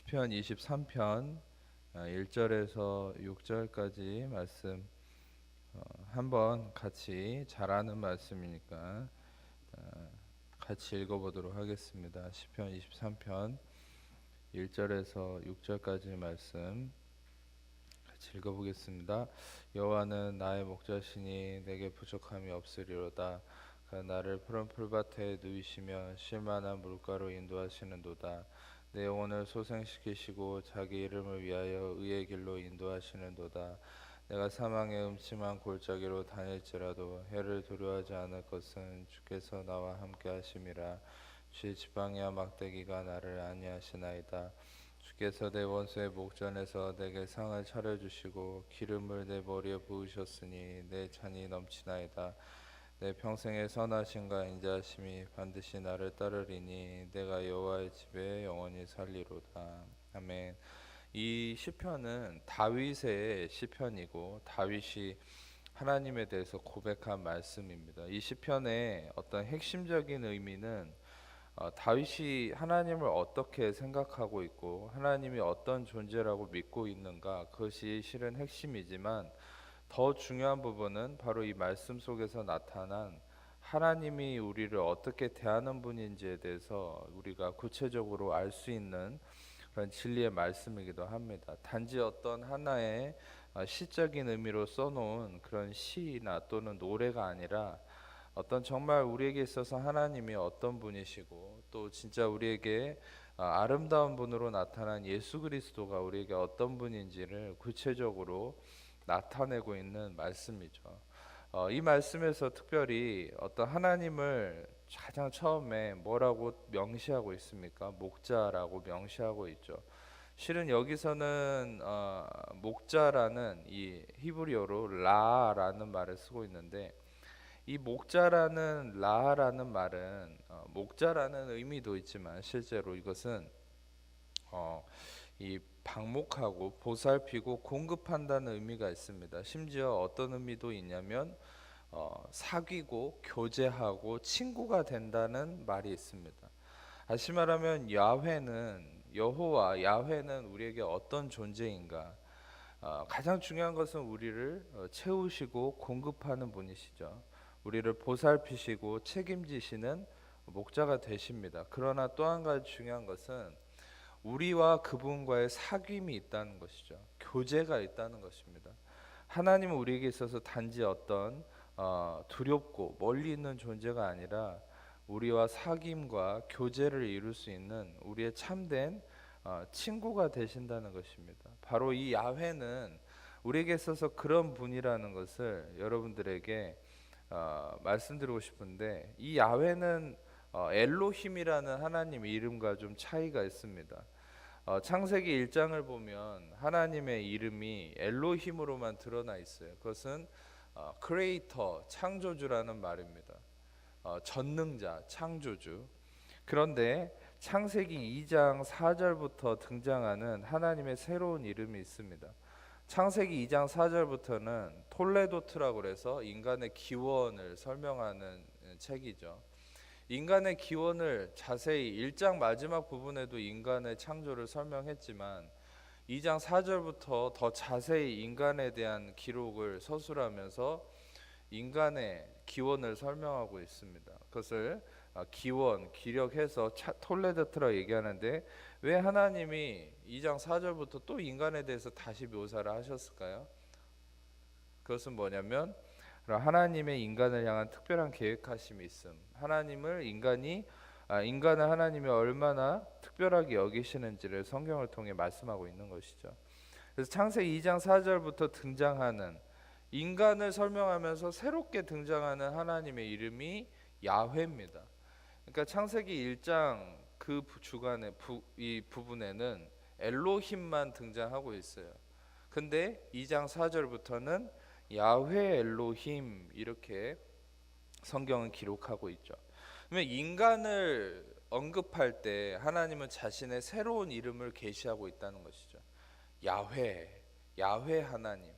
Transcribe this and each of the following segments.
시편 23편 1절에서 6절까지 말씀 한번 같이 잘 아는 말씀이니까 같이 읽어보도록 하겠습니다. 시편 23편 1절에서 6절까지 말씀 같이 읽어보겠습니다. 여호와는 나의 목자시니 내게 부족함이 없으리로다. 그가 나를 푸른 풀밭에 누이시며 쉴만한 물가로 인도하시는도다. 내 영혼을 소생시키시고 자기 이름을 위하여 의의 길로 인도하시는도다. 내가 사망의 음침한 골짜기로 다닐지라도 해를 두려워하지 않을 것은 주께서 나와 함께 하심이라. 주의 지팡이와 막대기가 나를 안위하시나이다. 주께서 내 원수의 목전에서 내게 상을 차려주시고 기름을 내 머리에 부으셨으니 내 잔이 넘치나이다. 내 평생의 선하심과 인자하심이 반드시 나를 따르리니 내가 여호와의 집에 영원히 살리로다. 아멘. 이 시편은 다윗의 시편이고 다윗이 하나님에 대해서 고백한 말씀입니다. 이 시편의 어떤 핵심적인 의미는 다윗이 하나님을 어떻게 생각하고 있고 하나님이 어떤 존재라고 믿고 있는가, 그것이 실은 핵심이지만 더 중요한 부분은 바로 이 말씀 속에서 나타난 하나님이 우리를 어떻게 대하는 분인지에 대해서 우리가 구체적으로 알 수 있는 그런 진리의 말씀이기도 합니다. 단지 어떤 하나의 시적인 의미로 써놓은 그런 시나 또는 노래가 아니라 어떤 정말 우리에게 있어서 하나님이 어떤 분이시고 또 진짜 우리에게 아름다운 분으로 나타난 예수 그리스도가 우리에게 어떤 분인지를 구체적으로 나타내고 있는 말씀이죠. 이 말씀에서 특별히 어떤 하나님을 가장 처음에 뭐라고 명시하고 있습니까? 목자라고 명시하고 있죠. 실은 여기서는 목자라는 이 히브리어로 라라는 말을 쓰고 있는데, 이 목자라는 라라는 말은 목자라는 의미도 있지만 실제로 이것은 이 방목하고 보살피고 공급한다는 의미가 있습니다. 심지어 어떤 의미도 있냐면 사귀고 교제하고 친구가 된다는 말이 있습니다. 다시 말하면 여호와 야훼는 우리에게 어떤 존재인가? 가장 중요한 것은 우리를 채우시고 공급하는 분이시죠. 우리를 보살피시고 책임지시는 목자가 되십니다. 그러나 또 한 가지 중요한 것은 우리와 그분과의 사귐이 있다는 것이죠. 교제가 있다는 것입니다. 하나님은 우리에게 있어서 단지 어떤 두렵고 멀리 있는 존재가 아니라 우리와 사귐과 교제를 이룰 수 있는 우리의 참된 친구가 되신다는 것입니다. 바로 이 야훼는 우리에게 있어서 그런 분이라는 것을 여러분들에게 말씀드리고 싶은데, 이 야훼는 엘로힘이라는 하나님 이름과 좀 차이가 있습니다. 창세기 1장을 보면 하나님의 이름이 엘로힘으로만 드러나 있어요. 그것은 크리에이터, 창조주라는 말입니다. 전능자, 창조주. 그런데 창세기 2장 4절부터 등장하는 하나님의 새로운 이름이 있습니다. 창세기 2장 4절부터는 톨레도트라고 해서 인간의 기원을 설명하는 책이죠. 인간의 기원을 자세히 1장 마지막 부분에도 인간의 창조를 설명했지만 2장 4절부터 더 자세히 인간에 대한 기록을 서술하면서 인간의 기원을 설명하고 있습니다. 그것을 기원, 기력해서 톨레도트라 얘기하는데, 왜 하나님이 2장 4절부터 또 인간에 대해서 다시 묘사를 하셨을까요? 그것은 뭐냐면 하나님의 인간을 향한 특별한 계획하심이 있음. 인간을 하나님이 얼마나 특별하게 여기시는지를 성경을 통해 말씀하고 있는 것이죠. 그래서 창세기 2장 4절부터 등장하는, 인간을 설명하면서 새롭게 등장하는 하나님의 이름이 야훼입니다. 그러니까 창세기 1장 그 주간에 이 부분에는 엘로힘만 등장하고 있어요. 근데 2장 4절부터는 야훼 엘로힘 이렇게 성경은 기록하고 있죠. 그러면 인간을 언급할 때 하나님은 자신의 새로운 이름을 계시하고 있다는 것이죠. 야훼 하나님.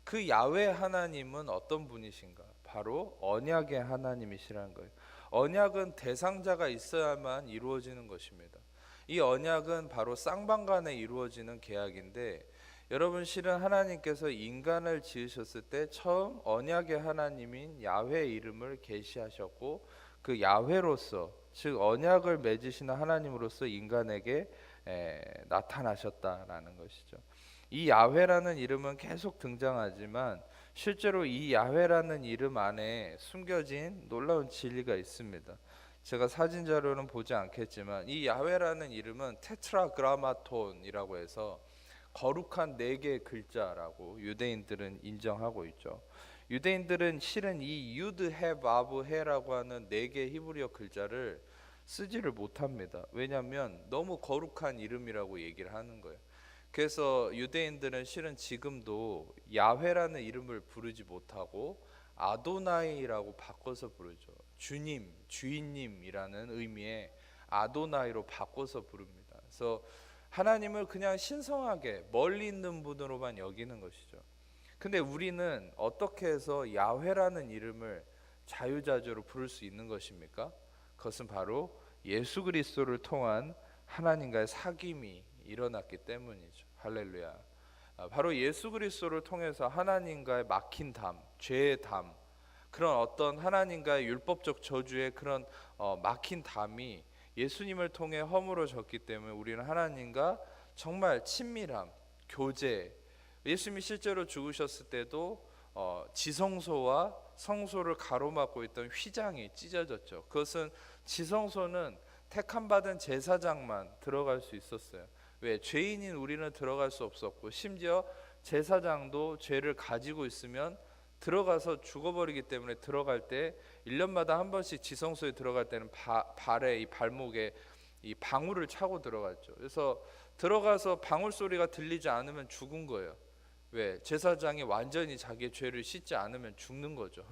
그 야훼 하나님은 어떤 분이신가? 바로 언약의 하나님이시라는 거예요. 언약은 대상자가 있어야만 이루어지는 것입니다. 이 언약은 바로 쌍방간에 이루어지는 계약인데, 여러분 실은 하나님께서 인간을 지으셨을 때 처음 언약의 하나님인 야훼 이름을 계시하셨고, 그 야훼로서, 즉 언약을 맺으시는 하나님으로서 인간에게 나타나셨다라는 것이죠. 이 야훼라는 이름은 계속 등장하지만 실제로 이 야훼라는 이름 안에 숨겨진 놀라운 진리가 있습니다. 제가 사진 자료는 보지 않겠지만 이 야훼라는 이름은 테트라그라마톤이라고 해서 거룩한 네 개의 글자라고 유대인들은 인정하고 있죠. 유대인들은 실은 이 유드 해 바브 해라고 하는 네 개의 히브리어 글자를 쓰지를 못합니다. 왜냐하면 너무 거룩한 이름이라고 얘기를 하는 거예요. 그래서 유대인들은 실은 지금도 야훼라는 이름을 부르지 못하고 아도나이라고 바꿔서 부르죠. 주님, 주인님이라는 의미의 아도나이로 바꿔서 부릅니다. 그래서 하나님을 그냥 신성하게 멀리 있는 분으로만 여기는 것이죠. 근데 우리는 어떻게 해서 야훼라는 이름을 자유자재로 부를 수 있는 것입니까? 그것은 바로 예수 그리스도를 통한 하나님과의 사귐이 일어났기 때문이죠. 할렐루야. 바로 예수 그리스도를 통해서 하나님과의 막힌 담, 죄의 담, 그런 어떤 하나님과의 율법적 저주의 그런 막힌 담이 예수님을 통해 허물어졌기 때문에 우리는 하나님과 정말 친밀함, 교제. 예수님이 실제로 죽으셨을 때도 지성소와 성소를 가로막고 있던 휘장이 찢어졌죠. 그것은 지성소는 택함 받은 제사장만 들어갈 수 있었어요. 왜? 죄인인 우리는 들어갈 수 없었고, 심지어 제사장도 죄를 가지고 있으면 들어가서 죽어버리기 때문에 들어갈 때 1년마다 한 번씩 지성소에 들어갈 때는 발에 이 발목에 이 방울을 차고 들어갔죠. 그래서 들어가서 방울 소리가 들리지 않으면 죽은 거예요. 왜? 제사장이 완전히 자기의 죄를 씻지 않으면 죽는 거죠.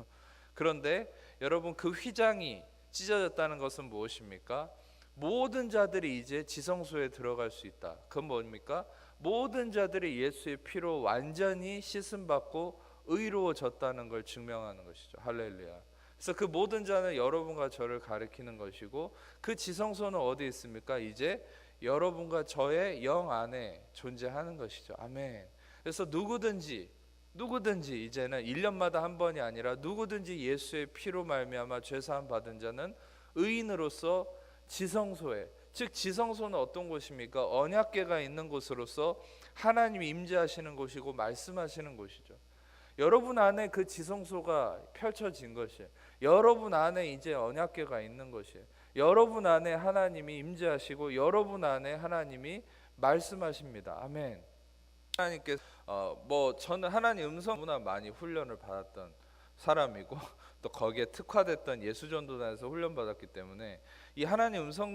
그런데 여러분, 그 휘장이 찢어졌다는 것은 무엇입니까? 모든 자들이 이제 지성소에 들어갈 수 있다. 그건 뭡니까? 모든 자들이 예수의 피로 완전히 씻음 받고 의로워졌다는 걸 증명하는 것이죠. 할렐루야. 그래서 그 모든 자는 여러분과 저를 가리키는 것이고, 그 지성소는 어디 있습니까? 이제 여러분과 저의 영 안에 존재하는 것이죠. 아멘. 그래서 누구든지 이제는 1년마다 한 번이 아니라 누구든지 예수의 피로 말미암아 죄 사함 받은 자는 의인으로서 지성소에, 즉 지성소는 어떤 곳입니까? 언약궤가 있는 곳으로서 하나님이 임재하시는 곳이고 말씀하시는 곳이죠. 여러분 안에 그 지성소가 펼쳐진 것이에요. 여러분 안에 이제 언약궤가 있는 것이에요. 여러분 안에 하나님이 임재하시고 여러분 안에 하나님이 말씀하십니다. 아멘. 하나님께 저는 하나님 음성 너무나 많이 훈련을 받았던 사람이고 또 거기에 특화됐던 예수전도단에서 훈련받았기 때문에 이 하나님 음성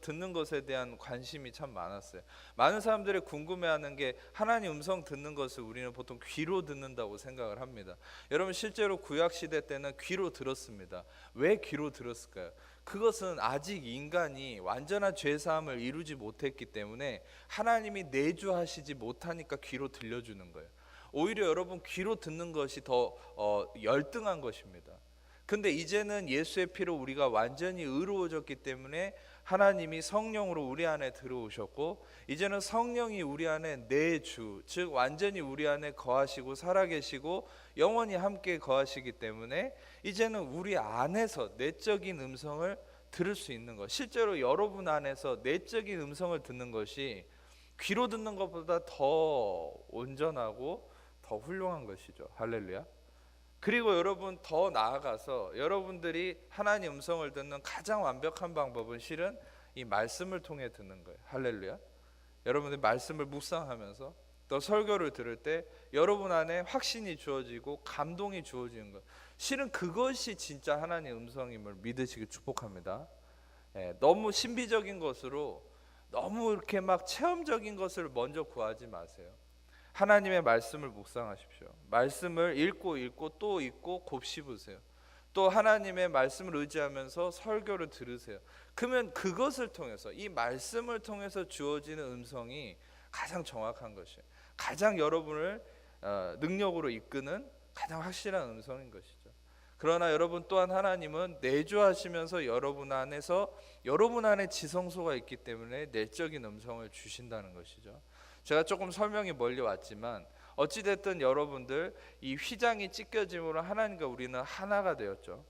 듣는 것에 대한 관심이 참 많았어요. 많은 사람들이 궁금해하는 게 하나님 음성 듣는 것을 우리는 보통 귀로 듣는다고 생각을 합니다. 여러분 실제로 구약 시대 때는 귀로 들었습니다. 왜 귀로 들었을까요? 그것은 아직 인간이 완전한 죄사함을 이루지 못했기 때문에 하나님이 내주하시지 못하니까 귀로 들려주는 거예요. 오히려 여러분 귀로 듣는 것이 더 열등한 것입니다. 근데 이제는 예수의 피로 우리가 완전히 의로워졌기 때문에 하나님이 성령으로 우리 안에 들어오셨고, 이제는 성령이 우리 안에 내주, 즉 완전히 우리 안에 거하시고 살아계시고 영원히 함께 거하시기 때문에 이제는 우리 안에서 내적인 음성을 들을 수 있는 것. 실제로 여러분 안에서 내적인 음성을 듣는 것이 귀로 듣는 것보다 더 온전하고 더 훌륭한 것이죠. 할렐루야. 그리고 여러분 더 나아가서 여러분들이 하나님 음성을 듣는 가장 완벽한 방법은 실은 이 말씀을 통해 듣는 거예요. 할렐루야. 여러분들이 말씀을 묵상하면서 또 설교를 들을 때 여러분 안에 확신이 주어지고 감동이 주어지는 것, 실은 그것이 진짜 하나님 음성임을 믿으시길 축복합니다. 너무 신비적인 것으로 너무 이렇게 막 체험적인 것을 먼저 구하지 마세요. 하나님의 말씀을 묵상하십시오. 말씀을 읽고 또 읽고 곱씹으세요. 또 하나님의 말씀을 의지하면서 설교를 들으세요. 그러면 그것을 통해서, 이 말씀을 통해서 주어지는 음성이 가장 정확한 것이에요. 가장 여러분을 능력으로 이끄는 가장 확실한 음성인 것이죠. 그러나 여러분 또한 하나님은 내주하시면서 여러분 안에 지성소가 있기 때문에 내적인 음성을 주신다는 것이죠. 제가 조금 설명이 멀리 왔지만 어찌됐든 여러분들 이 휘장이 찢겨짐으로 하나님과 우리는 하나가 되었죠.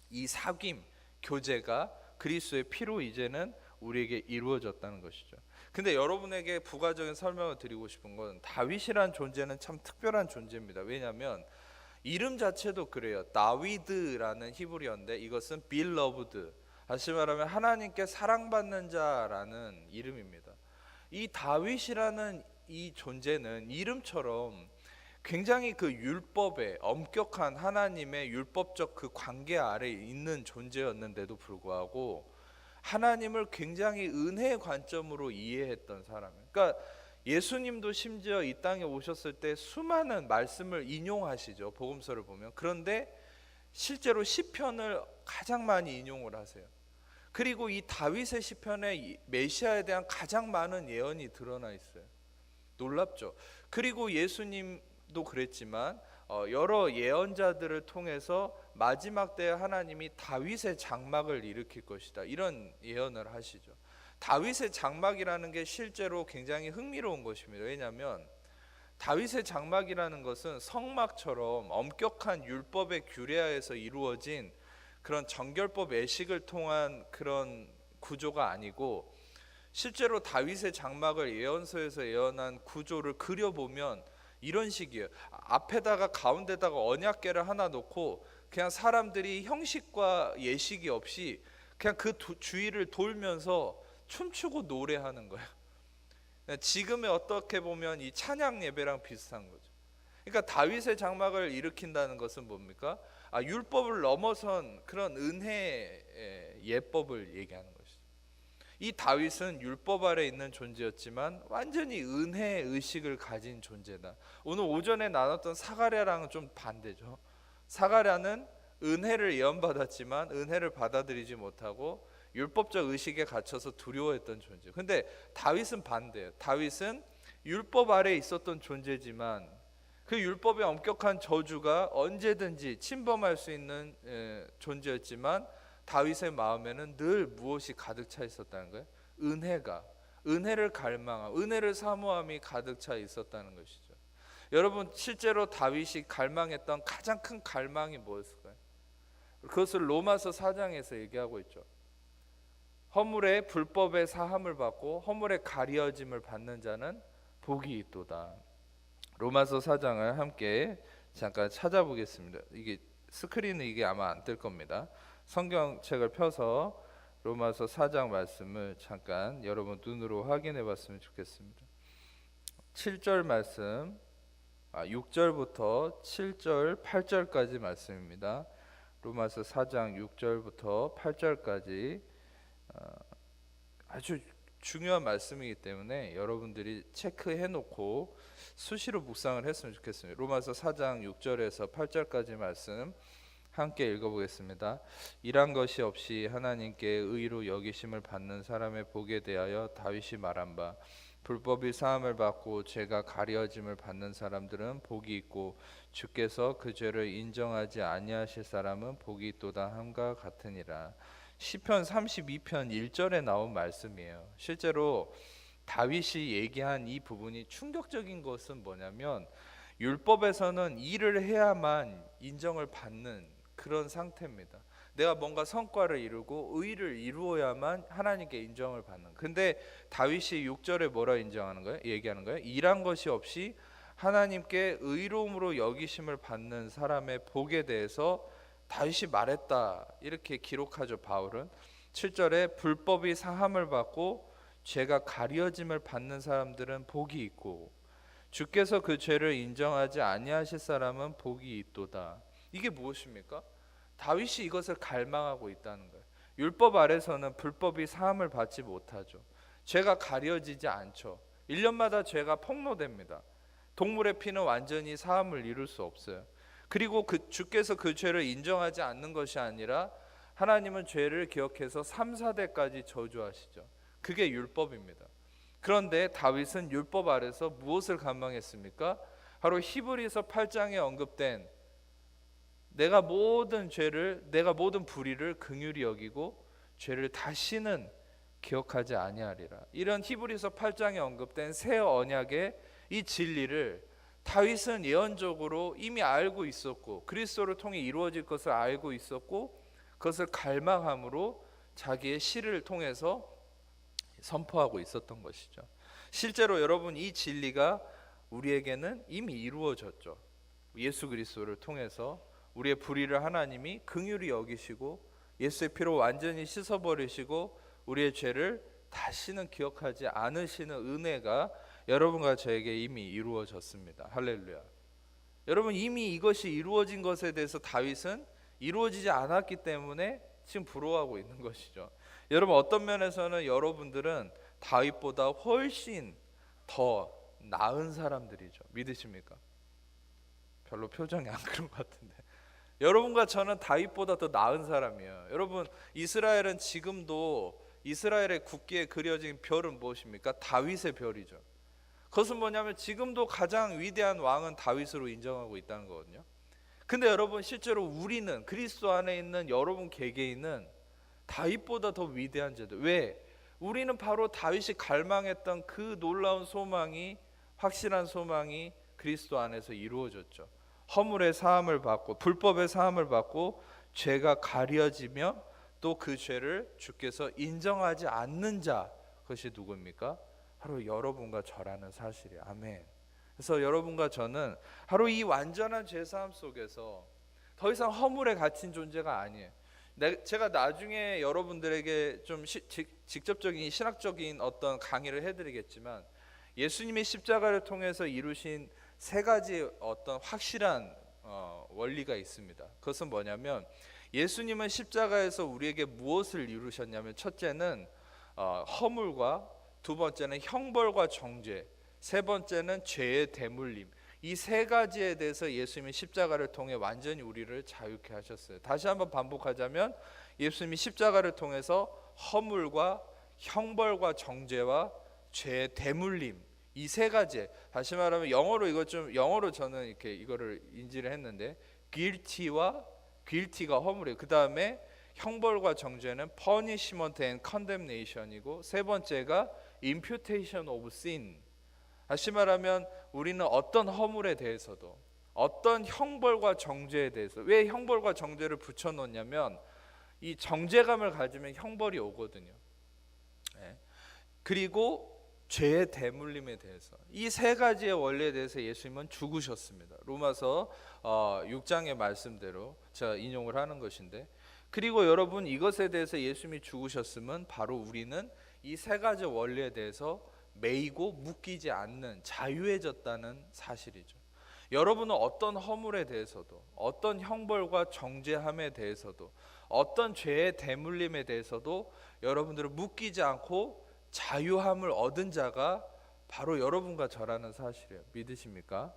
이 사귐, 교제가 그리스도의 피로 이제는 우리에게 이루어졌다는 것이죠. 근데 여러분에게 부가적인 설명을 드리고 싶은 건 다윗이란 존재는 참 특별한 존재입니다. 왜냐하면 이름 자체도 그래요. 다위드라는 히브리어인데 이것은 beloved, 다시 말하면 하나님께 사랑받는 자라는 이름입니다. 이 다윗이라는 이 존재는 이름처럼 굉장히 그 율법의 엄격한 하나님의 율법적 그 관계 아래에 있는 존재였는데도 불구하고 하나님을 굉장히 은혜의 관점으로 이해했던 사람이에요. 그러니까 예수님도 심지어 이 땅에 오셨을 때 수많은 말씀을 인용하시죠. 복음서를 보면. 그런데 실제로 시편을 가장 많이 인용을 하세요. 그리고 이 다윗의 시편에 메시아에 대한 가장 많은 예언이 드러나 있어요. 놀랍죠. 그리고 예수님도 그랬지만 여러 예언자들을 통해서 마지막 때에 하나님이 다윗의 장막을 일으킬 것이다, 이런 예언을 하시죠. 다윗의 장막이라는 게 실제로 굉장히 흥미로운 것입니다. 왜냐하면 다윗의 장막이라는 것은 성막처럼 엄격한 율법의 규례하에서 이루어진 그런 정결법 예식을 통한 그런 구조가 아니고, 실제로 다윗의 장막을 예언서에서 예언한 구조를 그려보면 이런 식이에요. 앞에다가 가운데다가 언약궤를 하나 놓고 그냥 사람들이 형식과 예식이 없이 그냥 그 주위를 돌면서 춤추고 노래하는 거예요. 지금의 어떻게 보면 이 찬양 예배랑 비슷한 거죠. 그러니까 다윗의 장막을 일으킨다는 것은 뭡니까? 율법을 넘어선 그런 은혜의 예법을 얘기하는 것이죠. 이 다윗은 율법 아래 있는 존재였지만 완전히 은혜의 의식을 가진 존재다. 오늘 오전에 나눴던 사가랴랑은 좀 반대죠. 사가랴는 은혜를 예언받았지만 은혜를 받아들이지 못하고 율법적 의식에 갇혀서 두려워했던 존재. 근데 다윗은 반대예요. 다윗은 율법 아래에 있었던 존재지만 그 율법의 엄격한 저주가 언제든지 침범할 수 있는 존재였지만 다윗의 마음에는 늘 무엇이 가득 차 있었다는 거예요? 은혜를 갈망함, 은혜를 사모함이 가득 차 있었다는 것이죠. 여러분, 실제로 다윗이 갈망했던 가장 큰 갈망이 뭐였을까요? 그것을 로마서 4장에서 얘기하고 있죠. 허물의 불법의 사함을 받고 허물의 가리어짐을 받는 자는 복이 있도다. 로마서 4장을 함께 잠깐 찾아보겠습니다. 이게 스크린은 이게 아마 안 뜰 겁니다. 성경책을 펴서 로마서 4장 말씀을 잠깐 여러분 눈으로 확인해 봤으면 좋겠습니다. 7절 말씀, 6절부터 7절, 8절까지 말씀입니다. 로마서 4장 6절부터 8절까지 아주 중요한 말씀이기 때문에 여러분들이 체크해 놓고 수시로 묵상을 했으면 좋겠습니다. 로마서 4장 6절에서 8절까지 말씀 함께 읽어보겠습니다. 이란 것이 없이 하나님께 의로 여기심을 받는 사람의 복에 대하여 다윗이 말한 바, 불법이 사함을 받고 죄가 가려짐을 받는 사람들은 복이 있고 주께서 그 죄를 인정하지 아니하실 사람은 복이 있도다 함과 같으니라. 시편 32편 1절에 나온 말씀이에요. 실제로 다윗이 얘기한 이 부분이 충격적인 것은 뭐냐면 율법에서는 일을 해야만 인정을 받는 그런 상태입니다. 내가 뭔가 성과를 이루고 의를 이루어야만 하나님께 인정을 받는. 근데 다윗이 6절에 뭐라 인정하는 거예요? 얘기하는 거예요? 일한 것이 없이 하나님께 의로움으로 여기심을 받는 사람의 복에 대해서 다윗이 말했다, 이렇게 기록하죠. 바울은 7절에 불법이 사함을 받고 죄가 가려짐을 받는 사람들은 복이 있고 주께서 그 죄를 인정하지 아니하실 사람은 복이 있도다. 이게 무엇입니까? 다윗이 이것을 갈망하고 있다는 거예요. 율법 아래서는 불법이 사함을 받지 못하죠. 죄가 가려지지 않죠. 1년마다 죄가 폭로됩니다. 동물의 피는 완전히 사함을 이룰 수 없어요. 그리고 주께서 그 죄를 인정하지 않는 것이 아니라 하나님은 죄를 기억해서 3, 4대까지 저주하시죠. 그게 율법입니다. 그런데 다윗은 율법 아래서 무엇을 갈망했습니까? 바로 히브리서 8장에 언급된 내가 모든 죄를, 내가 모든 불의를 긍휼히 여기고 죄를 다시는 기억하지 아니하리라. 이런 히브리서 8장에 언급된 새 언약의 이 진리를 다윗은 예언적으로 이미 알고 있었고 그리스도를 통해 이루어질 것을 알고 있었고 그것을 갈망함으로 자기의 시를 통해서 선포하고 있었던 것이죠. 실제로 여러분, 이 진리가 우리에게는 이미 이루어졌죠. 예수 그리스도를 통해서 우리의 불의를 하나님이 긍휼히 여기시고 예수의 피로 완전히 씻어버리시고 우리의 죄를 다시는 기억하지 않으시는 은혜가 여러분과 저에게 이미 이루어졌습니다. 할렐루야. 여러분, 이미 이것이 이루어진 것에 대해서 다윗은 이루어지지 않았기 때문에 지금 부러워하고 있는 것이죠. 여러분, 어떤 면에서는 여러분들은 다윗보다 훨씬 더 나은 사람들이죠. 믿으십니까? 별로 표정이 안 그런 것 같은데, 여러분과 저는 다윗보다 더 나은 사람이에요. 여러분, 이스라엘은 지금도 이스라엘의 국기에 그려진 별은 무엇입니까? 다윗의 별이죠. 그것은 뭐냐면 지금도 가장 위대한 왕은 다윗으로 인정하고 있다는 거거든요. 근데 여러분, 실제로 우리는, 그리스도 안에 있는 여러분 개개인은 다윗보다 더 위대한 자들. 왜? 우리는 바로 다윗이 갈망했던 그 놀라운 소망이, 확실한 소망이 그리스도 안에서 이루어졌죠. 허물의 사함을 받고 불법의 사함을 받고 죄가 가려지며 또 그 죄를 주께서 인정하지 않는 자, 그것이 누구입니까? 바로 여러분과 저라는 사실이에요. 아멘. 그래서 여러분과 저는 바로 이 완전한 죄사함 속에서 더 이상 허물에 갇힌 존재가 아니에요. 제가 나중에 여러분들에게 좀 직접적인 신학적인 어떤 강의를 해드리겠지만, 예수님의 십자가를 통해서 이루신 세 가지 어떤 확실한 원리가 있습니다. 그것은 뭐냐면, 예수님은 십자가에서 우리에게 무엇을 이루셨냐면, 첫째는 허물과, 두 번째는 형벌과 정죄, 세 번째는 죄의 대물림. 이 세 가지에 대해서 예수님이 십자가를 통해 완전히 우리를 자유케 하셨어요. 다시 한번 반복하자면, 예수님이 십자가를 통해서 허물과 형벌과 정죄와 죄의 대물림, 이 세 가지, 다시 말하면 영어로 저는 이렇게 이거를 인지를 했는데, guilty가 허물이에요. 그 다음에 형벌과 정죄는 punishment and condemnation이고, 세 번째가 imputation of sin. 다시 말하면 우리는 어떤 허물에 대해서도, 어떤 형벌과 정죄에 대해서, 왜 형벌과 정죄를 붙여놓냐면 이 정죄감을 가지면 형벌이 오거든요. 그리고 죄의 대물림에 대해서, 이 세 가지의 원리에 대해서 예수님은 죽으셨습니다. 로마서 6장의 말씀대로 제가 인용을 하는 것인데, 그리고 여러분, 이것에 대해서 예수님이 죽으셨으면 바로 우리는 이 세 가지 원리에 대해서 매이고 묶이지 않는 자유해졌다는 사실이죠. 여러분은 어떤 허물에 대해서도, 어떤 형벌과 정죄함에 대해서도, 어떤 죄의 대물림에 대해서도 여러분들은 묶이지 않고 자유함을 얻은 자가 바로 여러분과 저라는 사실이에요. 믿으십니까?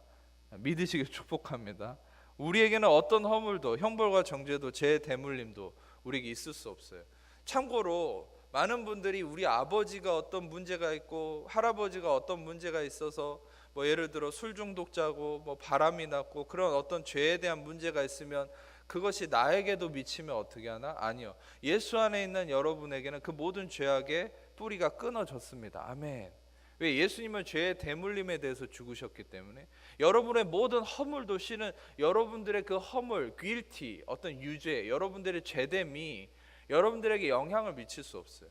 믿으시길 축복합니다. 우리에게는 어떤 허물도, 형벌과 정죄도, 죄의 대물림도 우리에게 있을 수 없어요. 참고로 많은 분들이 우리 아버지가 어떤 문제가 있고 할아버지가 어떤 문제가 있어서, 뭐 예를 들어 술 중독자고 뭐 바람이 났고 그런 어떤 죄에 대한 문제가 있으면 그것이 나에게도 미치면 어떻게 하나? 아니요. 예수 안에 있는 여러분에게는 그 모든 죄악의 뿌리가 끊어졌습니다. 아멘. 왜? 예수님은 죄의 대물림에 대해서 죽으셨기 때문에 여러분의 모든 허물도 실은 여러분들의 그 허물, guilty, 어떤 유죄, 여러분들의 죄됨이 여러분들에게 영향을 미칠 수 없어요.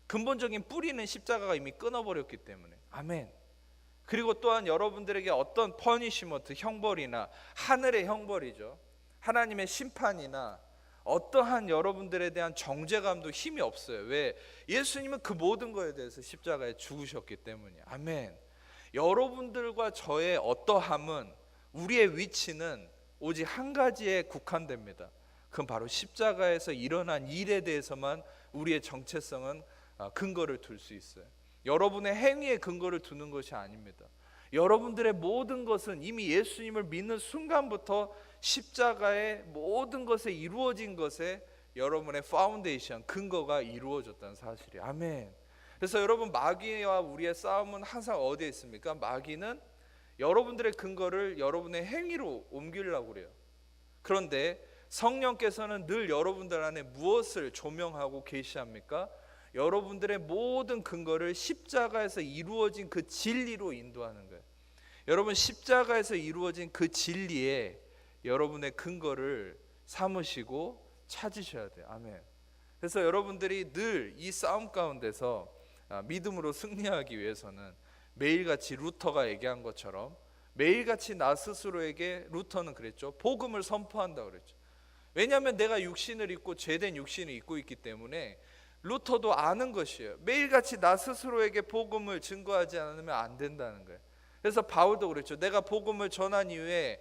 근본적인 뿌리는 십자가가 이미 끊어버렸기 때문에. 아멘. 그리고 또한 여러분들에게 어떤 퍼니시먼트, 형벌이나, 하늘의 형벌이죠, 하나님의 심판이나 어떠한 여러분들에 대한 정죄감도 힘이 없어요. 왜? 예수님은 그 모든 것에 대해서 십자가에 죽으셨기 때문이에요. 아멘. 여러분들과 저의 어떠함은, 우리의 위치는 오직 한 가지에 국한됩니다. 그건 바로 십자가에서 일어난 일에 대해서만 우리의 정체성은 근거를 둘 수 있어요. 여러분의 행위에 근거를 두는 것이 아닙니다. 여러분들의 모든 것은 이미 예수님을 믿는 순간부터 십자가의 모든 것에 이루어진 것에 여러분의 파운데이션, 근거가 이루어졌다는 사실이에요. 아멘. 그래서 여러분, 마귀와 우리의 싸움은 항상 어디에 있습니까? 마귀는 여러분들의 근거를 여러분의 행위로 옮기려고 그래요. 그런데 성령께서는 늘 여러분들 안에 무엇을 조명하고 계시합니까? 여러분들의 모든 근거를 십자가에서 이루어진 그 진리로 인도하는 거예요. 여러분, 십자가에서 이루어진 그 진리에 여러분의 근거를 삼으시고 찾으셔야 돼요. 아멘. 그래서 여러분들이 늘 이 싸움 가운데서 믿음으로 승리하기 위해서는 매일같이 루터가 얘기한 것처럼 매일같이 나 스스로에게, 루터는 그랬죠, 복음을 선포한다 그랬죠. 왜냐하면 내가 육신을 입고 죄된 육신을 입고 있기 때문에 루터도 아는 것이에요. 매일같이 나 스스로에게 복음을 증거하지 않으면 안 된다는 거예요. 그래서 바울도 그랬죠. 내가 복음을 전한 이후에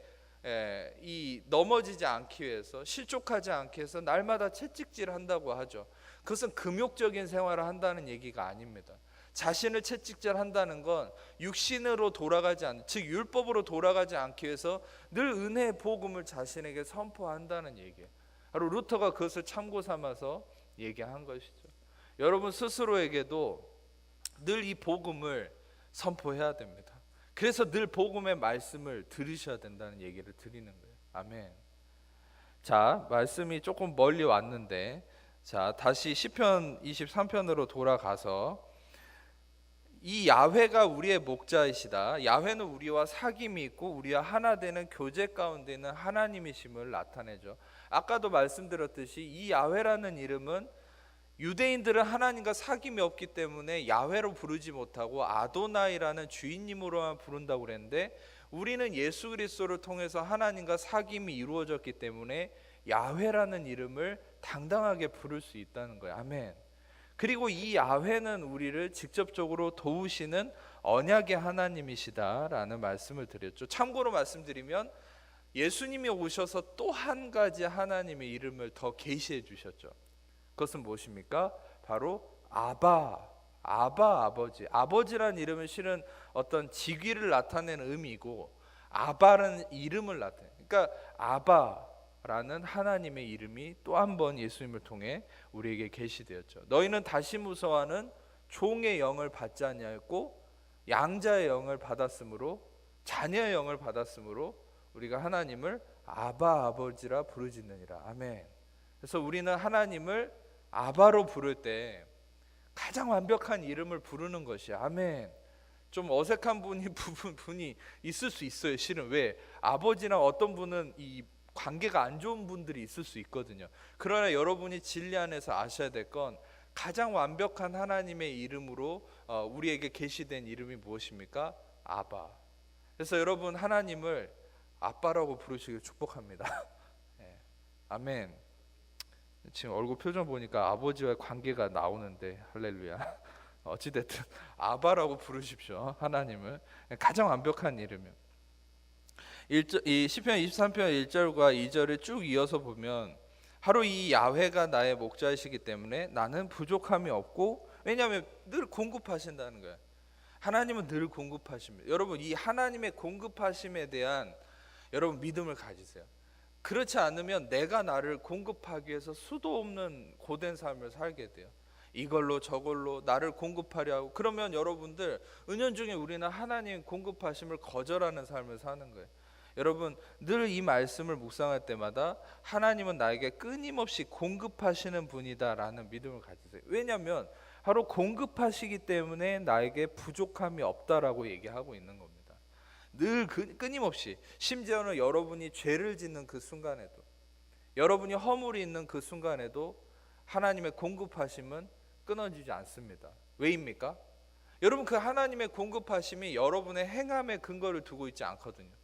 이 넘어지지 않기 위해서, 실족하지 않기 위해서 날마다 채찍질을 한다고 하죠. 그것은 금욕적인 생활을 한다는 얘기가 아닙니다. 자신을 채찍질한다는 건 육신으로 돌아가지 않는, 즉 율법으로 돌아가지 않기 위해서 늘 은혜의 복음을 자신에게 선포한다는 얘기예요. 바로 루터가 그것을 참고 삼아서 얘기한 것이죠. 여러분 스스로에게도 늘 이 복음을 선포해야 됩니다. 그래서 늘 복음의 말씀을 들으셔야 된다는 얘기를 드리는 거예요. 아멘. 자, 말씀이 조금 멀리 왔는데, 자, 다시 시편 23편으로 돌아가서 이 야훼가 우리의 목자이시다, 야훼는 우리와 사귐이 있고 우리와 하나 되는 교제 가운데 있는 하나님이심을 나타내죠. 아까도 말씀드렸듯이 이 야훼라는 이름은 유대인들은 하나님과 사귐이 없기 때문에 야훼로 부르지 못하고 아도나이라는 주인님으로만 부른다고 그랬는데, 우리는 예수 그리스도를 통해서 하나님과 사귐이 이루어졌기 때문에 야훼라는 이름을 당당하게 부를 수 있다는 거예요. 아멘. 그리고 이 야훼는 우리를 직접적으로 도우시는 언약의 하나님이시다라는 말씀을 드렸죠. 참고로 말씀드리면 예수님이 오셔서 또 한 가지 하나님의 이름을 더 계시해 주셨죠. 그것은 무엇입니까? 바로 아버지. 아버지란 이름은 실은 어떤 직위를 나타내는 의미고, 아바라는 이름을 나타내요. 그러니까 아바라는 하나님의 이름이 또 한 번 예수님을 통해 우리에게 계시되었죠. 너희는 다시 무서워하는 종의 영을 받지 아니하였고 양자의 영을 받았으므로, 자녀의 영을 받았으므로 우리가 하나님을 아버지라 부르짖느니라. 아멘. 그래서 우리는 하나님을 아바로 부를 때 가장 완벽한 이름을 부르는 것이, 아멘. 좀 어색한 분이 있을 수 있어요. 실은 왜? 아버지랑 어떤 분은 이 관계가 안 좋은 분들이 있을 수 있거든요. 그러나 여러분이 진리 안에서 아셔야 될 건 가장 완벽한 하나님의 이름으로 우리에게 계시된 이름이 무엇입니까? 아바. 그래서 여러분 하나님을 아빠라고 부르시길 축복합니다. 네. 아멘. 지금 얼굴 표정 보니까 아버지와의 관계가 나오는데, 할렐루야. 어찌됐든 아바라고 부르십시오. 하나님을 가장 완벽한 이름이요. 이 시편 23편 1절과 2절을 쭉 이어서 보면 바로 이 야훼가 나의 목자이시기 때문에 나는 부족함이 없고, 왜냐하면 늘 공급하신다는 거예요. 하나님은 늘 공급하십니다. 여러분 이 하나님의 공급하심에 대한 여러분 믿음을 가지세요. 그렇지 않으면 내가 나를 공급하기 위해서 수도 없는 고된 삶을 살게 돼요. 이걸로 저걸로 나를 공급하려 하고, 그러면 여러분들 은연중에 우리는 하나님 공급하심을 거절하는 삶을 사는 거예요. 여러분 늘 이 말씀을 묵상할 때마다 하나님은 나에게 끊임없이 공급하시는 분이다라는 믿음을 가지세요. 왜냐하면 바로 공급하시기 때문에 나에게 부족함이 없다라고 얘기하고 있는 겁니다. 늘 끊임없이, 심지어는 여러분이 죄를 짓는 그 순간에도, 여러분이 허물이 있는 그 순간에도 하나님의 공급하심은 끊어지지 않습니다. 왜입니까? 여러분 그 하나님의 공급하심이 여러분의 행함의 근거를 두고 있지 않거든요.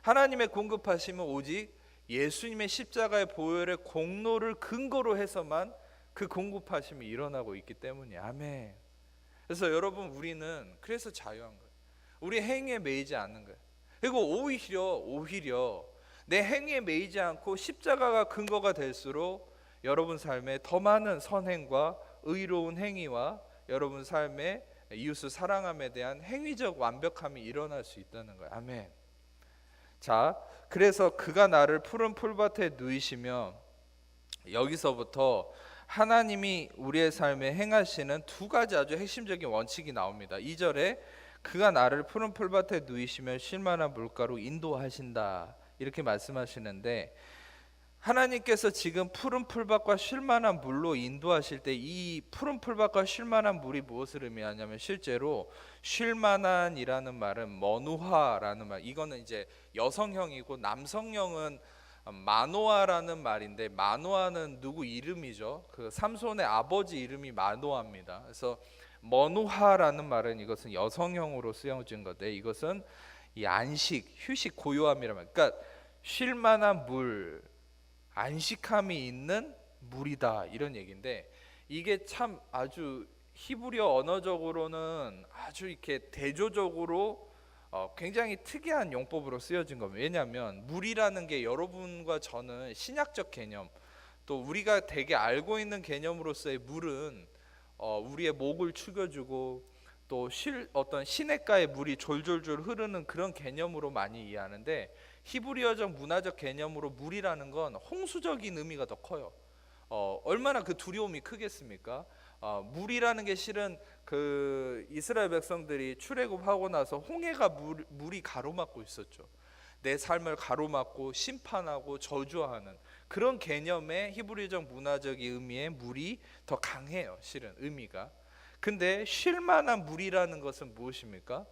하나님의 공급하심은 오직 예수님의 십자가의 보혈의 공로를 근거로 해서만 그 공급하심이 일어나고 있기 때문이에요. 아멘. 그래서 여러분 우리는 그래서 자유한 거예요. 우리 행위에 매이지 않는 거예요. 그리고 오히려 내 행위에 매이지 않고 십자가가 근거가 될수록 여러분 삶에 더 많은 선행과 의로운 행위와 여러분 삶에 이웃을 사랑함에 대한 행위적 완벽함이 일어날 수 있다는 거예요. 아멘. 자, 그래서 그가 나를 푸른 풀밭에 누이시며, 여기서부터 하나님이 우리의 삶에 행하시는 두 가지 아주 핵심적인 원칙이 나옵니다. 2절에 그가 나를 푸른 풀밭에 누이시며 쉴만한 물가로 인도하신다, 이렇게 말씀하시는데, 하나님께서 지금 푸른 풀밭과 쉴만한 물로 인도하실 때 이 푸른 풀밭과 쉴만한 물이 무엇을 의미하냐면 실제로 쉴만한이라는 말은 머누하라는 말, 이거는 이제 여성형이고 남성형은 마노아라는 말인데, 마노아는 누구 이름이죠? 그 삼손의 아버지 이름이 마노아입니다. 그래서 머누하라는 말은 이것은 여성형으로 쓰여진 건데, 이것은 이 안식, 휴식, 고요함이란 말. 그러니까 쉴만한 물, 안식함이 있는 물이다, 이런 얘기인데, 이게 참 아주 히브리어 언어적으로는 아주 이렇게 대조적으로 굉장히 특이한 용법으로 쓰여진 겁니다. 왜냐하면 물이라는 게 여러분과 저는 신약적 개념, 또 우리가 되게 알고 있는 개념으로서의 물은 우리의 목을 축여주고 또 어떤 시냇가에 물이 졸졸졸 흐르는 그런 개념으로 많이 이해하는데, 히브리어적 문화적 개념으로 물이라는 건 홍수적인 의미가 더 커요. 얼마나 그 두려움이 크겠습니까? 물이라는 게 실은 그 이스라엘 백성들이 출애굽하고 나서 홍해가 물이 가로막고 있었죠. 내 삶을 가로막고 심판하고 저주하는 그런 개념의 히브리적 문화적 의미의 물이 더 강해요, 실은 의미가. 근데 쉴만한 물이라는 것은 무엇입니까?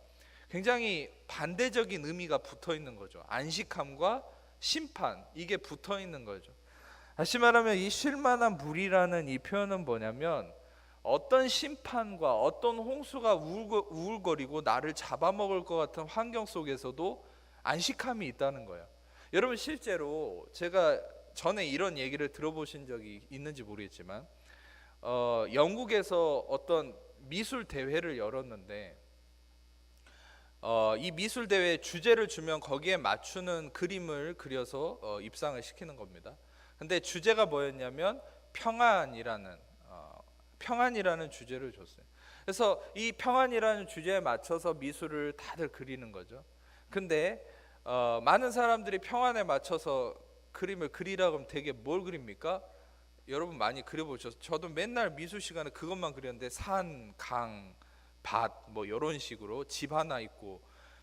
굉장히 반대적인 의미가 붙어 있는 거죠. 안식함과 심판, 이게 붙어 있는 거죠. 다시 말하면 이 쉴만한 물이라는 이 표현은 뭐냐면, 어떤 심판과 어떤 홍수가 우울거리고 나를 잡아먹을 것 같은 환경 속에서도 안식함이 있다는 거예요. 여러분, 실제로 제가 전에 이런 얘기를 들어보신 적이 있는지 모르겠지만, 영국에서 어떤 미술 대회를 열었는데, 이 미술 대회 주제를 주면 거기에 맞추는 그림을 그려서 입상을 시키는 겁니다. 근데 주제가 뭐였냐면 평안이라는 주제를 줬어요. 그래서 이 평안이라는 주제에 맞춰서 미술을 다들 그리는 거죠. 근데 많은 사람들이 평안에 맞춰서 그림을 그리라고 하면 되게 뭘 그립니까? 여러분 많이 그려보셨죠? 저도 맨날 미술 시간에 그것만 그렸는데, 산, 강, 밭, 뭐 이런 식으로 집 하나 있고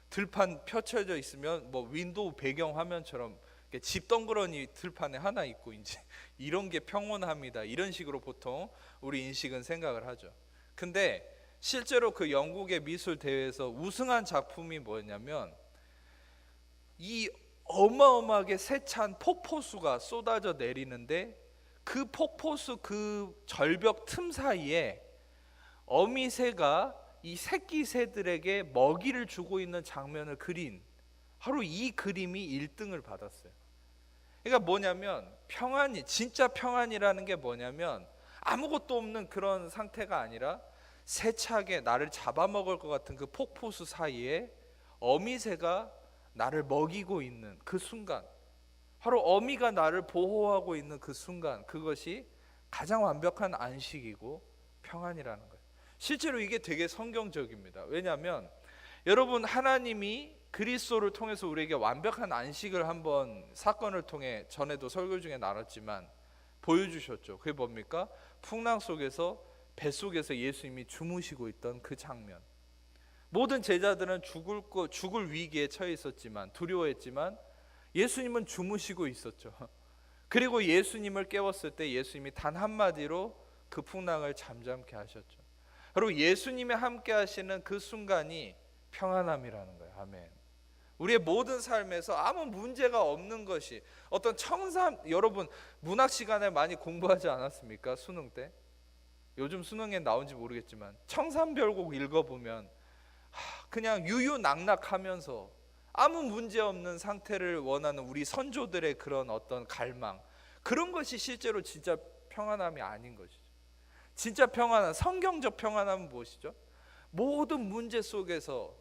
들판 펼쳐져 있으면 뭐 윈도우 배경 화면처럼 집 덩그러니 들판에 하나 있고, 이제 이런 게 평온합니다, 이런 식으로 보통 우리 인식은 생각을 하죠. 근데 실제로 그 영국의 미술 대회에서 우승한 작품이 뭐였냐면, 이 어마어마하게 세찬 폭포수가 쏟아져 내리는데, 그 폭포수 그 절벽 틈 사이에 어미새가 이 새끼 새들에게 먹이를 주고 있는 장면을 그린, 바로 이 그림이 1등을 받았어요. 그러니까 뭐냐면, 진짜 평안이라는 게 뭐냐면, 아무것도 없는 그런 상태가 아니라 세차게 나를 잡아먹을 것 같은 그 폭포수 사이에 어미새가 나를 먹이고 있는 그 순간, 바로 어미가 나를 보호하고 있는 그 순간, 그것이 가장 완벽한 안식이고 평안이라는 거예요. 실제로 이게 되게 성경적입니다. 왜냐하면 여러분, 하나님이 그리스도를 통해서 우리에게 완벽한 안식을 한번 사건을 통해 전에도 설교 중에 나눴지만 보여주셨죠. 그게 뭡니까? 풍랑 속에서, 뱃속에서 예수님이 주무시고 있던 그 장면. 모든 제자들은 죽을 위기에 처해 있었지만, 두려워했지만 예수님은 주무시고 있었죠. 그리고 예수님을 깨웠을 때 예수님이 단 한마디로 그 풍랑을 잠잠케 하셨죠. 그리고 예수님이 함께 하시는 그 순간이 평안함이라는 거예요. 아멘. 우리의 모든 삶에서 아무 문제가 없는 것이 어떤 여러분 문학 시간에 많이 공부하지 않았습니까? 수능 때? 요즘 수능에 나온지 모르겠지만 청산별곡 읽어보면 그냥 유유낙낙하면서 아무 문제 없는 상태를 원하는 우리 선조들의 그런 어떤 갈망, 그런 것이 실제로 진짜 평안함이 아닌 것이죠. 진짜 평안한, 성경적 평안함은 무엇이죠? 모든 문제 속에서,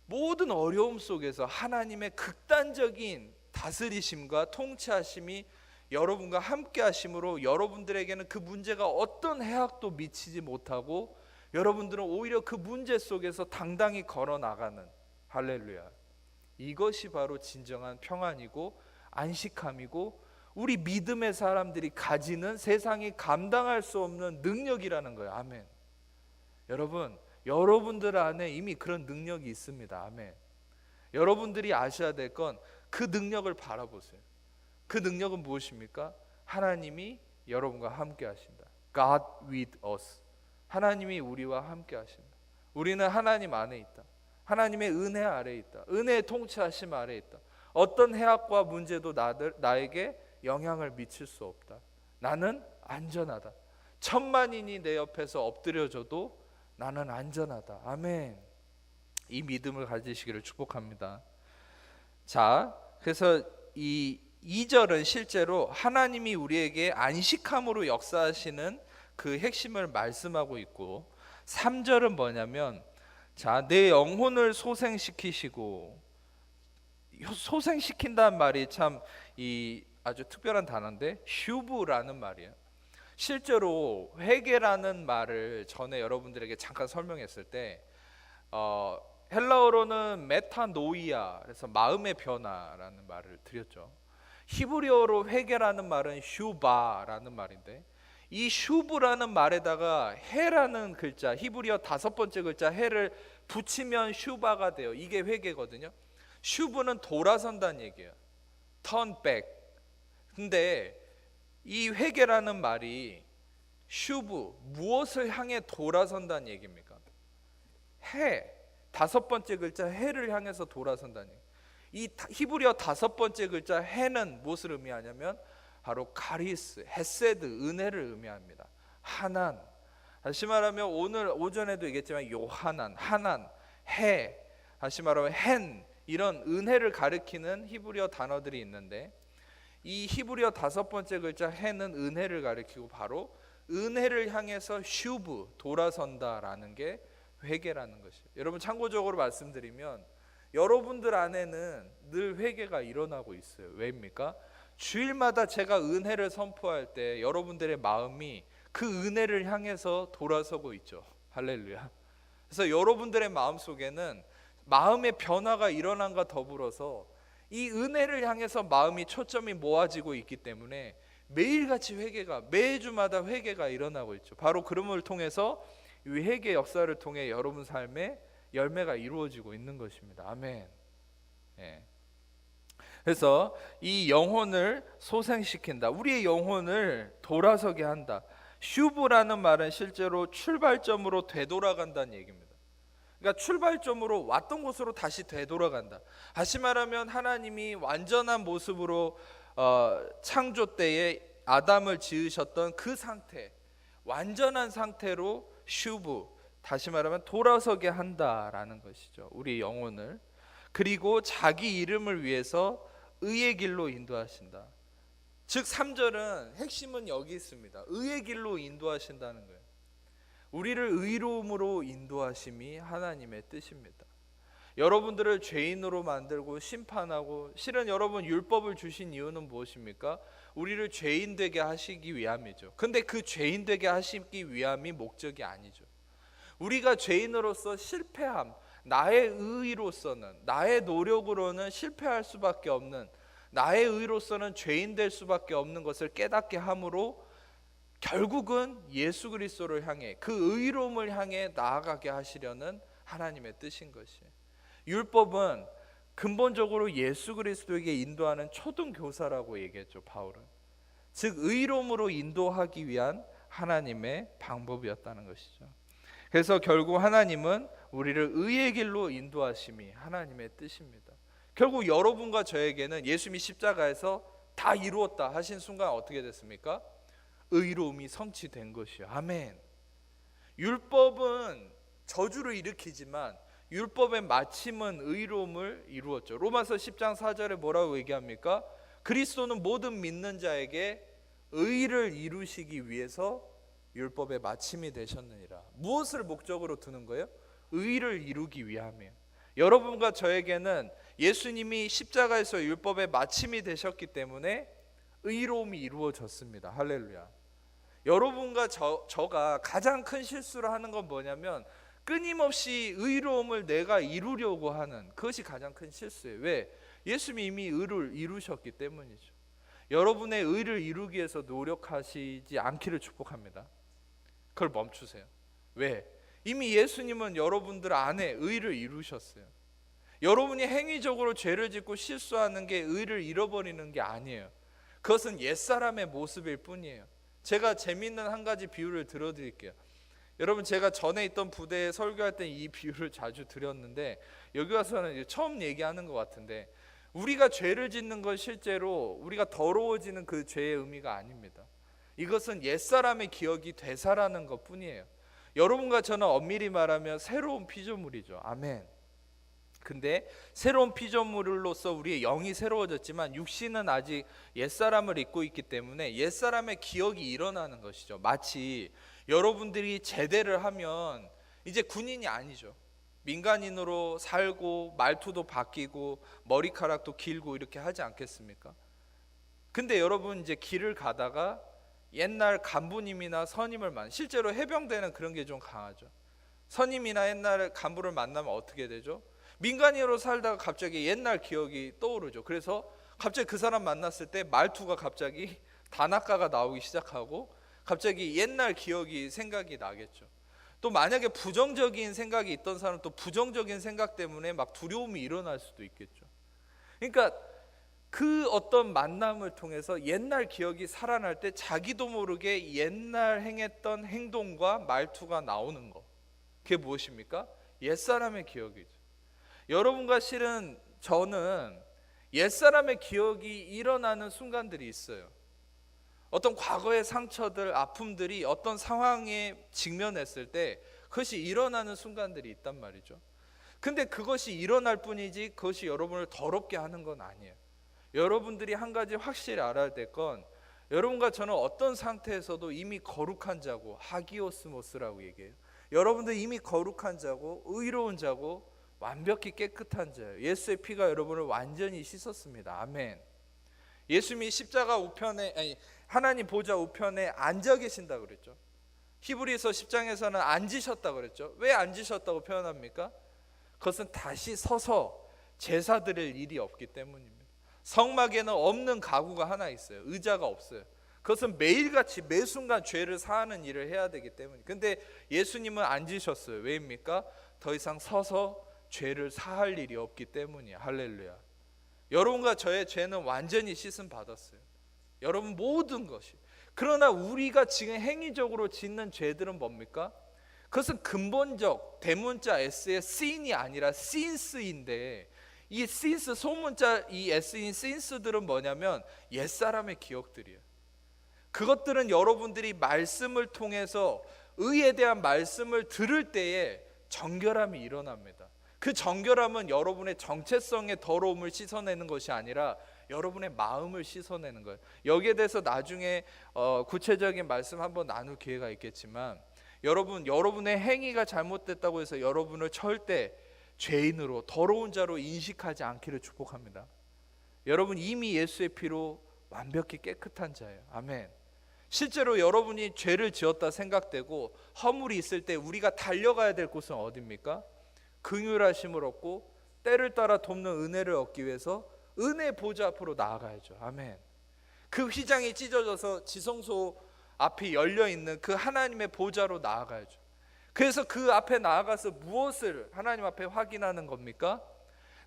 모든 어려움 속에서 하나님의 극단적인 다스리심과 통치하심이 여러분과 함께 하심으로 여러분들에게는 그 문제가 어떤 해악도 미치지 못하고, 여러분들은 오히려 그 문제 속에서 당당히 걸어 나가는, 할렐루야, 이것이 바로 진정한 평안이고 안식함이고 우리 믿음의 사람들이 가지는 세상이 감당할 수 없는 능력이라는 거예요. 아멘. 여러분들 안에 이미 그런 능력이 있습니다. 아멘. 여러분들이 아셔야 될 건 그 능력을 바라보세요. 그 능력은 무엇입니까? 하나님이 여러분과 함께 하신다. God with us. 하나님이 우리와 함께 하신다. 우리는 하나님 안에 있다. 하나님의 은혜 아래에 있다. 은혜의 통치하심 아래에 있다. 어떤 해악과 문제도 나에게 영향을 미칠 수 없다. 나는 안전하다. 천만인이 내 옆에서 엎드려져도 나는 안전하다. 아멘. 이 믿음을 가지시기를 축복합니다. 자, 그래서 이 2절은 실제로 하나님이 우리에게 안식함으로 역사하시는 그 핵심을 말씀하고 있고, 3절은 뭐냐면, 자, 내 영혼을 소생시키시고, 소생시킨다는 말이 참 아주 특별한 단어인데, 슈브라는 말이에요. 실제로 회개라는 말을 전에 여러분들에게 잠깐 설명했을 때 헬라어로는 메타노이아, 그래서 마음의 변화라는 말을 드렸죠. 히브리어로 회개라는 말은 슈바라는 말인데, 이 슈브라는 말에다가 해라는 글자, 히브리어 5번째 글자 해를 붙이면 슈바가 돼요. 이게 회개거든요. 슈브는 돌아선다는 얘기예요. turn back. 근데 이 회개라는 말이 슈브, 무엇을 향해 돌아선다는 얘기입니까? 해, 5번째 글자 해를 향해서 돌아선다는 얘기. 이 히브리어 5번째 글자 해는 무엇을 의미하냐면 바로 카리스, 헤세드, 은혜를 의미합니다. 하난. 다시 말하면 오늘 오전에도 얘기했지만 요하난, 하난, 해, 다시 말하면 헨, 이런 은혜를 가리키는 히브리어 단어들이 있는데, 이 히브리어 5번째 글자 해는 은혜를 가리키고 바로 은혜를 향해서 슈브, 돌아선다라는 게 회개라는 것이에요. 여러분, 참고적으로 말씀드리면 여러분들 안에는 늘 회개가 일어나고 있어요. 왜입니까? 주일마다 제가 은혜를 선포할 때 여러분들의 마음이 그 은혜를 향해서 돌아서고 있죠. 할렐루야. 그래서 여러분들의 마음 속에는 마음의 변화가 일어난과 더불어서 이 은혜를 향해서 마음이 초점이 모아지고 있기 때문에 매일같이 회개가, 매주마다 회개가 일어나고 있죠. 바로 그름을 통해서 이 회개 역사를 통해 여러분 삶에 열매가 이루어지고 있는 것입니다. 아멘. 예. 그래서 이 영혼을 소생시킨다. 우리의 영혼을 돌아서게 한다. 슈브라는 말은 실제로 출발점으로 되돌아간다는 얘기입니다. 그러니까 출발점으로 왔던 곳으로 다시 되돌아간다. 다시 말하면 하나님이 완전한 모습으로 창조 때에 아담을 지으셨던 그 상태, 완전한 상태로 슈브, 다시 말하면 돌아서게 한다라는 것이죠. 우리 영혼을. 그리고 자기 이름을 위해서 의의 길로 인도하신다. 즉 3절은 핵심은 여기 있습니다. 의의 길로 인도하신다는 거예요. 우리를 의로움으로 인도하심이 하나님의 뜻입니다. 여러분들을 죄인으로 만들고 심판하고, 실은 여러분 율법을 주신 이유는 무엇입니까? 우리를 죄인 되게 하시기 위함이죠. 근데 그 죄인 되게 하시기 위함이 목적이 아니죠. 우리가 죄인으로서 실패함, 나의 의로서는, 나의 노력으로는 실패할 수밖에 없는, 나의 의로서는 죄인 될 수밖에 없는 것을 깨닫게 함으로 결국은 예수 그리스도를 향해, 그 의로움을 향해 나아가게 하시려는 하나님의 뜻인 것이에요. 율법은 근본적으로 예수 그리스도에게 인도하는 초등교사라고 얘기했죠, 바울은. 즉 의로움으로 인도하기 위한 하나님의 방법이었다는 것이죠. 그래서 결국 하나님은 우리를 의의 길로 인도하심이 하나님의 뜻입니다. 결국 여러분과 저에게는 예수님이 십자가에서 다 이루었다 하신 순간 어떻게 됐습니까? 의로움이 성취된 것이요. 아멘. 율법은 저주를 일으키지만 율법의 마침은 의로움을 이루었죠. 로마서 10장 4절에 뭐라고 얘기합니까? 그리스도는 모든 믿는 자에게 의를 이루시기 위해서 율법의 마침이 되셨느니라. 무엇을 목적으로 두는 거예요? 의를 이루기 위함이에요. 여러분과 저에게는 예수님이 십자가에서 율법의 마침이 되셨기 때문에 의로움이 이루어졌습니다. 할렐루야. 여러분과 저가 가장 큰 실수를 하는 건 뭐냐면 끊임없이 의로움을 내가 이루려고 하는, 그것이 가장 큰 실수예요. 왜? 예수님이 이미 의를 이루셨기 때문이죠. 여러분의 의를 이루기 위해서 노력하시지 않기를 축복합니다. 그걸 멈추세요. 왜? 이미 예수님은 여러분들 안에 의를 이루셨어요. 여러분이 행위적으로 죄를 짓고 실수하는 게 의를 잃어버리는 게 아니에요. 그것은 옛사람의 모습일 뿐이에요. 제가 재미있는 한 가지 비유를 들어드릴게요. 여러분, 제가 전에 있던 부대에 설교할 때 이 비유를 자주 드렸는데 여기 와서는 처음 얘기하는 것 같은데, 우리가 죄를 짓는 건 실제로 우리가 더러워지는 그 죄의 의미가 아닙니다. 이것은 옛사람의 기억이 되살아나는 것 뿐이에요. 여러분과 저는 엄밀히 말하면 새로운 피조물이죠. 아멘. 근데 새로운 피조물로서 우리의 영이 새로워졌지만 육신은 아직 옛사람을 입고 있기 때문에 옛사람의 기억이 일어나는 것이죠. 마치 여러분들이 제대를 하면 이제 군인이 아니죠. 민간인으로 살고 말투도 바뀌고 머리카락도 길고 이렇게 하지 않겠습니까? 근데 여러분, 이제 길을 가다가 옛날 간부님이나 선임을 실제로 해병대는 그런 게 좀 강하죠. 선임이나 옛날 간부를 만나면 어떻게 되죠? 민간인으로 살다가 갑자기 옛날 기억이 떠오르죠. 그래서 갑자기 그 사람 만났을 때 말투가 갑자기 단아까가 나오기 시작하고 갑자기 옛날 기억이 생각이 나겠죠. 또 만약에 부정적인 생각이 있던 사람은 또 부정적인 생각 때문에 막 두려움이 일어날 수도 있겠죠. 그러니까 그 어떤 만남을 통해서 옛날 기억이 살아날 때 자기도 모르게 옛날 행했던 행동과 말투가 나오는 것, 그게 무엇입니까? 옛사람의 기억이죠. 여러분과 실은 저는 옛사람의 기억이 일어나는 순간들이 있어요. 어떤 과거의 상처들, 아픔들이 어떤 상황에 직면했을 때 그것이 일어나는 순간들이 있단 말이죠. 근데 그것이 일어날 뿐이지 그것이 여러분을 더럽게 하는 건 아니에요. 여러분들이 한 가지 확실히 알아야 될 건, 여러분과 저는 어떤 상태에서도 이미 거룩한 자고, 하기오스모스라고 얘기해요. 여러분들 이미 거룩한 자고 의로운 자고 완벽히 깨끗한 자예요. 예수의 피가 여러분을 완전히 씻었습니다. 아멘. 예수님이 십자가 우편에, 하나님 보좌 우편에 앉아 계신다 그랬죠. 히브리서 10장에서는 앉으셨다 그랬죠. 왜 앉으셨다고 표현합니까? 그것은 다시 서서 제사 드릴 일이 없기 때문입니다. 성막에는 없는 가구가 하나 있어요. 의자가 없어요. 그것은 매일같이 매 순간 죄를 사하는 일을 해야 되기 때문에. 근데 예수님은 앉으셨어요. 왜입니까? 더 이상 서서 죄를 사할 일이 없기 때문이에요. 할렐루야. 여러분과 저의 죄는 완전히 씻음 받았어요. 여러분 모든 것이. 그러나 우리가 지금 행위적으로 짓는 죄들은 뭡니까? 그것은 근본적 대문자 S의 sin이 아니라 sins인데, 이 sin스 소문자 이 S인 sin스들은 뭐냐면 옛사람의 기억들이에요. 그것들은 여러분들이 말씀을 통해서 의에 대한 말씀을 들을 때에 정결함이 일어납니다. 그 정결함은 여러분의 정체성의 더러움을 씻어내는 것이 아니라 여러분의 마음을 씻어내는 거예요. 여기에 대해서 나중에 구체적인 말씀 한번 나눌 기회가 있겠지만, 여러분의 행위가 잘못됐다고 해서 여러분을 절대 죄인으로 더러운 자로 인식하지 않기를 축복합니다. 여러분 이미 예수의 피로 완벽히 깨끗한 자예요. 아멘. 실제로 여러분이 죄를 지었다 생각되고 허물이 있을 때 우리가 달려가야 될 곳은 어디입니까? 긍휼하심을 얻고 때를 따라 돕는 은혜를 얻기 위해서 은혜 보좌 앞으로 나아가야죠. 아멘. 그 휘장이 찢어져서 지성소 앞이 열려있는 그 하나님의 보좌로 나아가야죠. 그래서 그 앞에 나아가서 무엇을 하나님 앞에 확인하는 겁니까?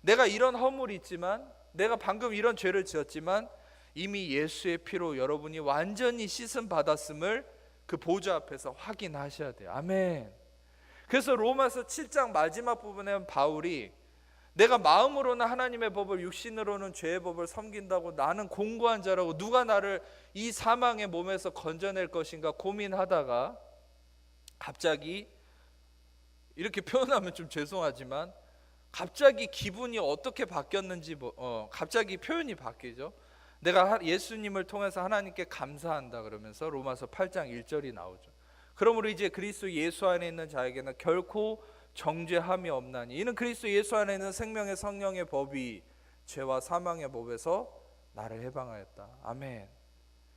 내가 이런 허물이 있지만, 내가 방금 이런 죄를 지었지만 이미 예수의 피로 여러분이 완전히 씻음 받았음을 그 보좌 앞에서 확인하셔야 돼요. 아멘. 그래서 로마서 7장 마지막 부분에 바울이 내가 마음으로는 하나님의 법을 육신으로는 죄의 법을 섬긴다고 나는 공고한 자라고 누가 나를 이 사망의 몸에서 건져낼 것인가 고민하다가 갑자기, 이렇게 표현하면 좀 죄송하지만 갑자기 기분이 어떻게 바뀌었는지 갑자기 표현이 바뀌죠. 내가 예수님을 통해서 하나님께 감사한다 그러면서 로마서 8장 1절이 나오죠. 그러므로 이제 그리스도 예수 안에 있는 자에게는 결코 정죄함이 없나니 이는 그리스도 예수 안에 있는 생명의 성령의 법이 죄와 사망의 법에서 나를 해방하였다. 아멘.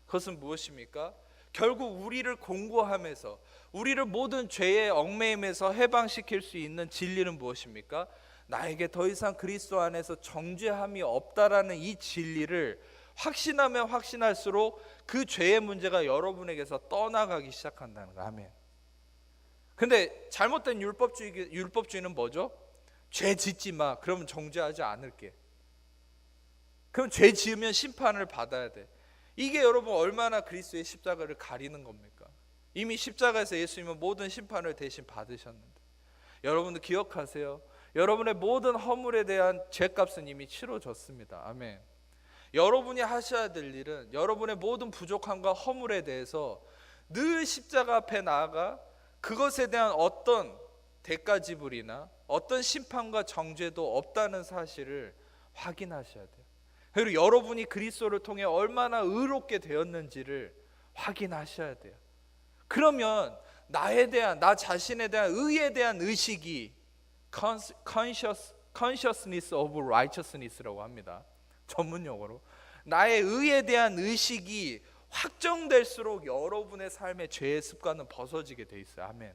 그것은 무엇입니까? 결국 우리를 공고함에서, 우리를 모든 죄의 얽매임에서 해방시킬 수 있는 진리는 무엇입니까? 나에게 더 이상 그리스도 안에서 정죄함이 없다라는 이 진리를 확신하면 확신할수록 그 죄의 문제가 여러분에게서 떠나가기 시작한다는 거. 아멘. 근데 잘못된 율법주의는 뭐죠? 죄 짓지 마. 그러면 정죄하지 않을게. 그럼 죄 지으면 심판을 받아야 돼. 이게 여러분 얼마나 그리스도의 십자가를 가리는 겁니까? 이미 십자가에서 예수님은 모든 심판을 대신 받으셨는데, 여러분도 기억하세요. 여러분의 모든 허물에 대한 죄값은 이미 치러졌습니다. 아멘. 여러분이 하셔야 될 일은 여러분의 모든 부족함과 허물에 대해서 늘 십자가 앞에 나아가 그것에 대한 어떤 대가 지불이나 어떤 심판과 정죄도 없다는 사실을 확인하셔야 돼요. 그리고 여러분이 그리스도를 통해 얼마나 의롭게 되었는지를 확인하셔야 돼요. 그러면 나에 대한, 나 자신에 대한 의에 대한 의식이 consciousness of righteousness라고 합니다. 전문 용어로. 나의 의에 대한 의식이 확정될수록 여러분의 삶의 죄의 습관은 벗어지게 돼 있어요. 아멘.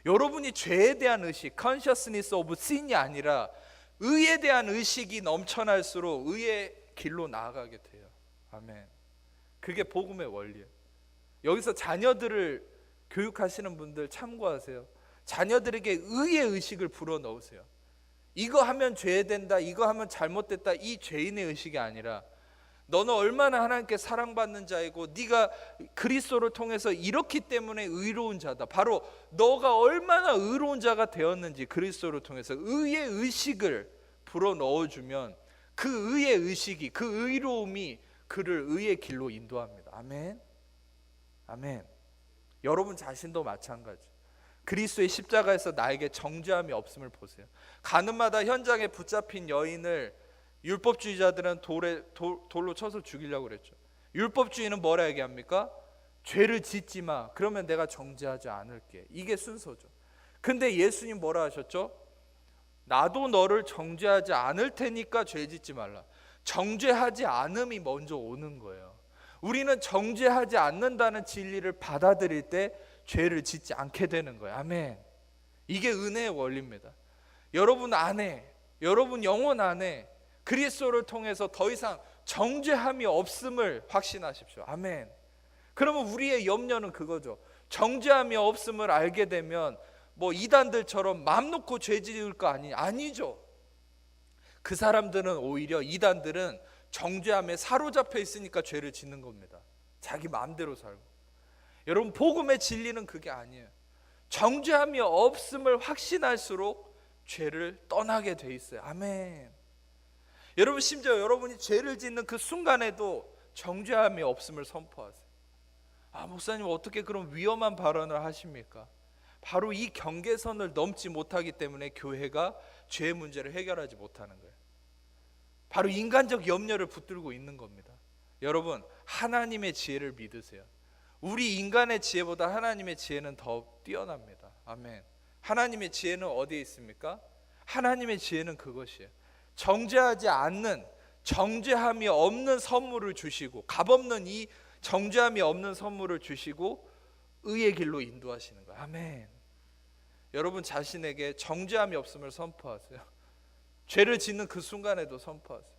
여러분이 죄에 대한 의식, consciousness of sin이 아니라 의에 대한 의식이 넘쳐날수록 의의 길로 나아가게 돼요. 아멘. 그게 복음의 원리예요. 여기서 자녀들을 교육하시는 분들 참고하세요. 자녀들에게 의의 의식을 불어넣으세요. 이거 하면 죄된다, 이거 하면 잘못됐다, 이 죄인의 의식이 아니라 너는 얼마나 하나님께 사랑받는 자이고 네가 그리스도를 통해서 이렇기 때문에 의로운 자다. 바로 너가 얼마나 의로운 자가 되었는지 그리스도를 통해서 의의 의식을 불어넣어주면 그 의의 의식이, 그 의로움이 그를 의의 길로 인도합니다. 아멘. 아멘. 여러분 자신도 마찬가지. 그리스도의 십자가에서 나에게 정죄함이 없음을 보세요. 가는 마다 현장에 붙잡힌 여인을 율법주의자들은 돌로 쳐서 죽이려고 그랬죠. 율법주의는 뭐라 얘기합니까? 죄를 짓지 마. 그러면 내가 정죄하지 않을게. 이게 순서죠. 근데 예수님 뭐라 하셨죠? 나도 너를 정죄하지 않을 테니까 죄 짓지 말라. 정죄하지 않음이 먼저 오는 거예요. 우리는 정죄하지 않는다는 진리를 받아들일 때 죄를 짓지 않게 되는 거예요. 아멘. 이게 은혜의 원리입니다. 여러분 안에, 여러분 영혼 안에 그리스도를 통해서 더 이상 정죄함이 없음을 확신하십시오. 아멘. 그러면 우리의 염려는 그거죠. 정죄함이 없음을 알게 되면 뭐 이단들처럼 맘 놓고 죄 지을 거 아니죠. 그 사람들은 오히려, 이단들은 정죄함에 사로잡혀 있으니까 죄를 짓는 겁니다. 자기 마음대로 살고. 여러분 복음의 진리는 그게 아니에요. 정죄함이 없음을 확신할수록 죄를 떠나게 돼 있어요. 아멘. 여러분 심지어 여러분이 죄를 짓는 그 순간에도 정죄함이 없음을 선포하세요. 아, 목사님 어떻게 그런 위험한 발언을 하십니까? 바로 이 경계선을 넘지 못하기 때문에 교회가 죄의 문제를 해결하지 못하는 거예요. 바로 인간적 염려를 붙들고 있는 겁니다. 여러분 하나님의 지혜를 믿으세요. 우리 인간의 지혜보다 하나님의 지혜는 더 뛰어납니다. 아멘. 하나님의 지혜는 어디에 있습니까? 하나님의 지혜는 그것이에요. 정죄하지 않는, 정죄함이 없는 선물을 주시고, 값없는 이 정죄함이 없는 선물을 주시고 의의 길로 인도하시는 거예요. 아멘. 여러분 자신에게 정죄함이 없음을 선포하세요. 죄를 짓는 그 순간에도 선포하세요.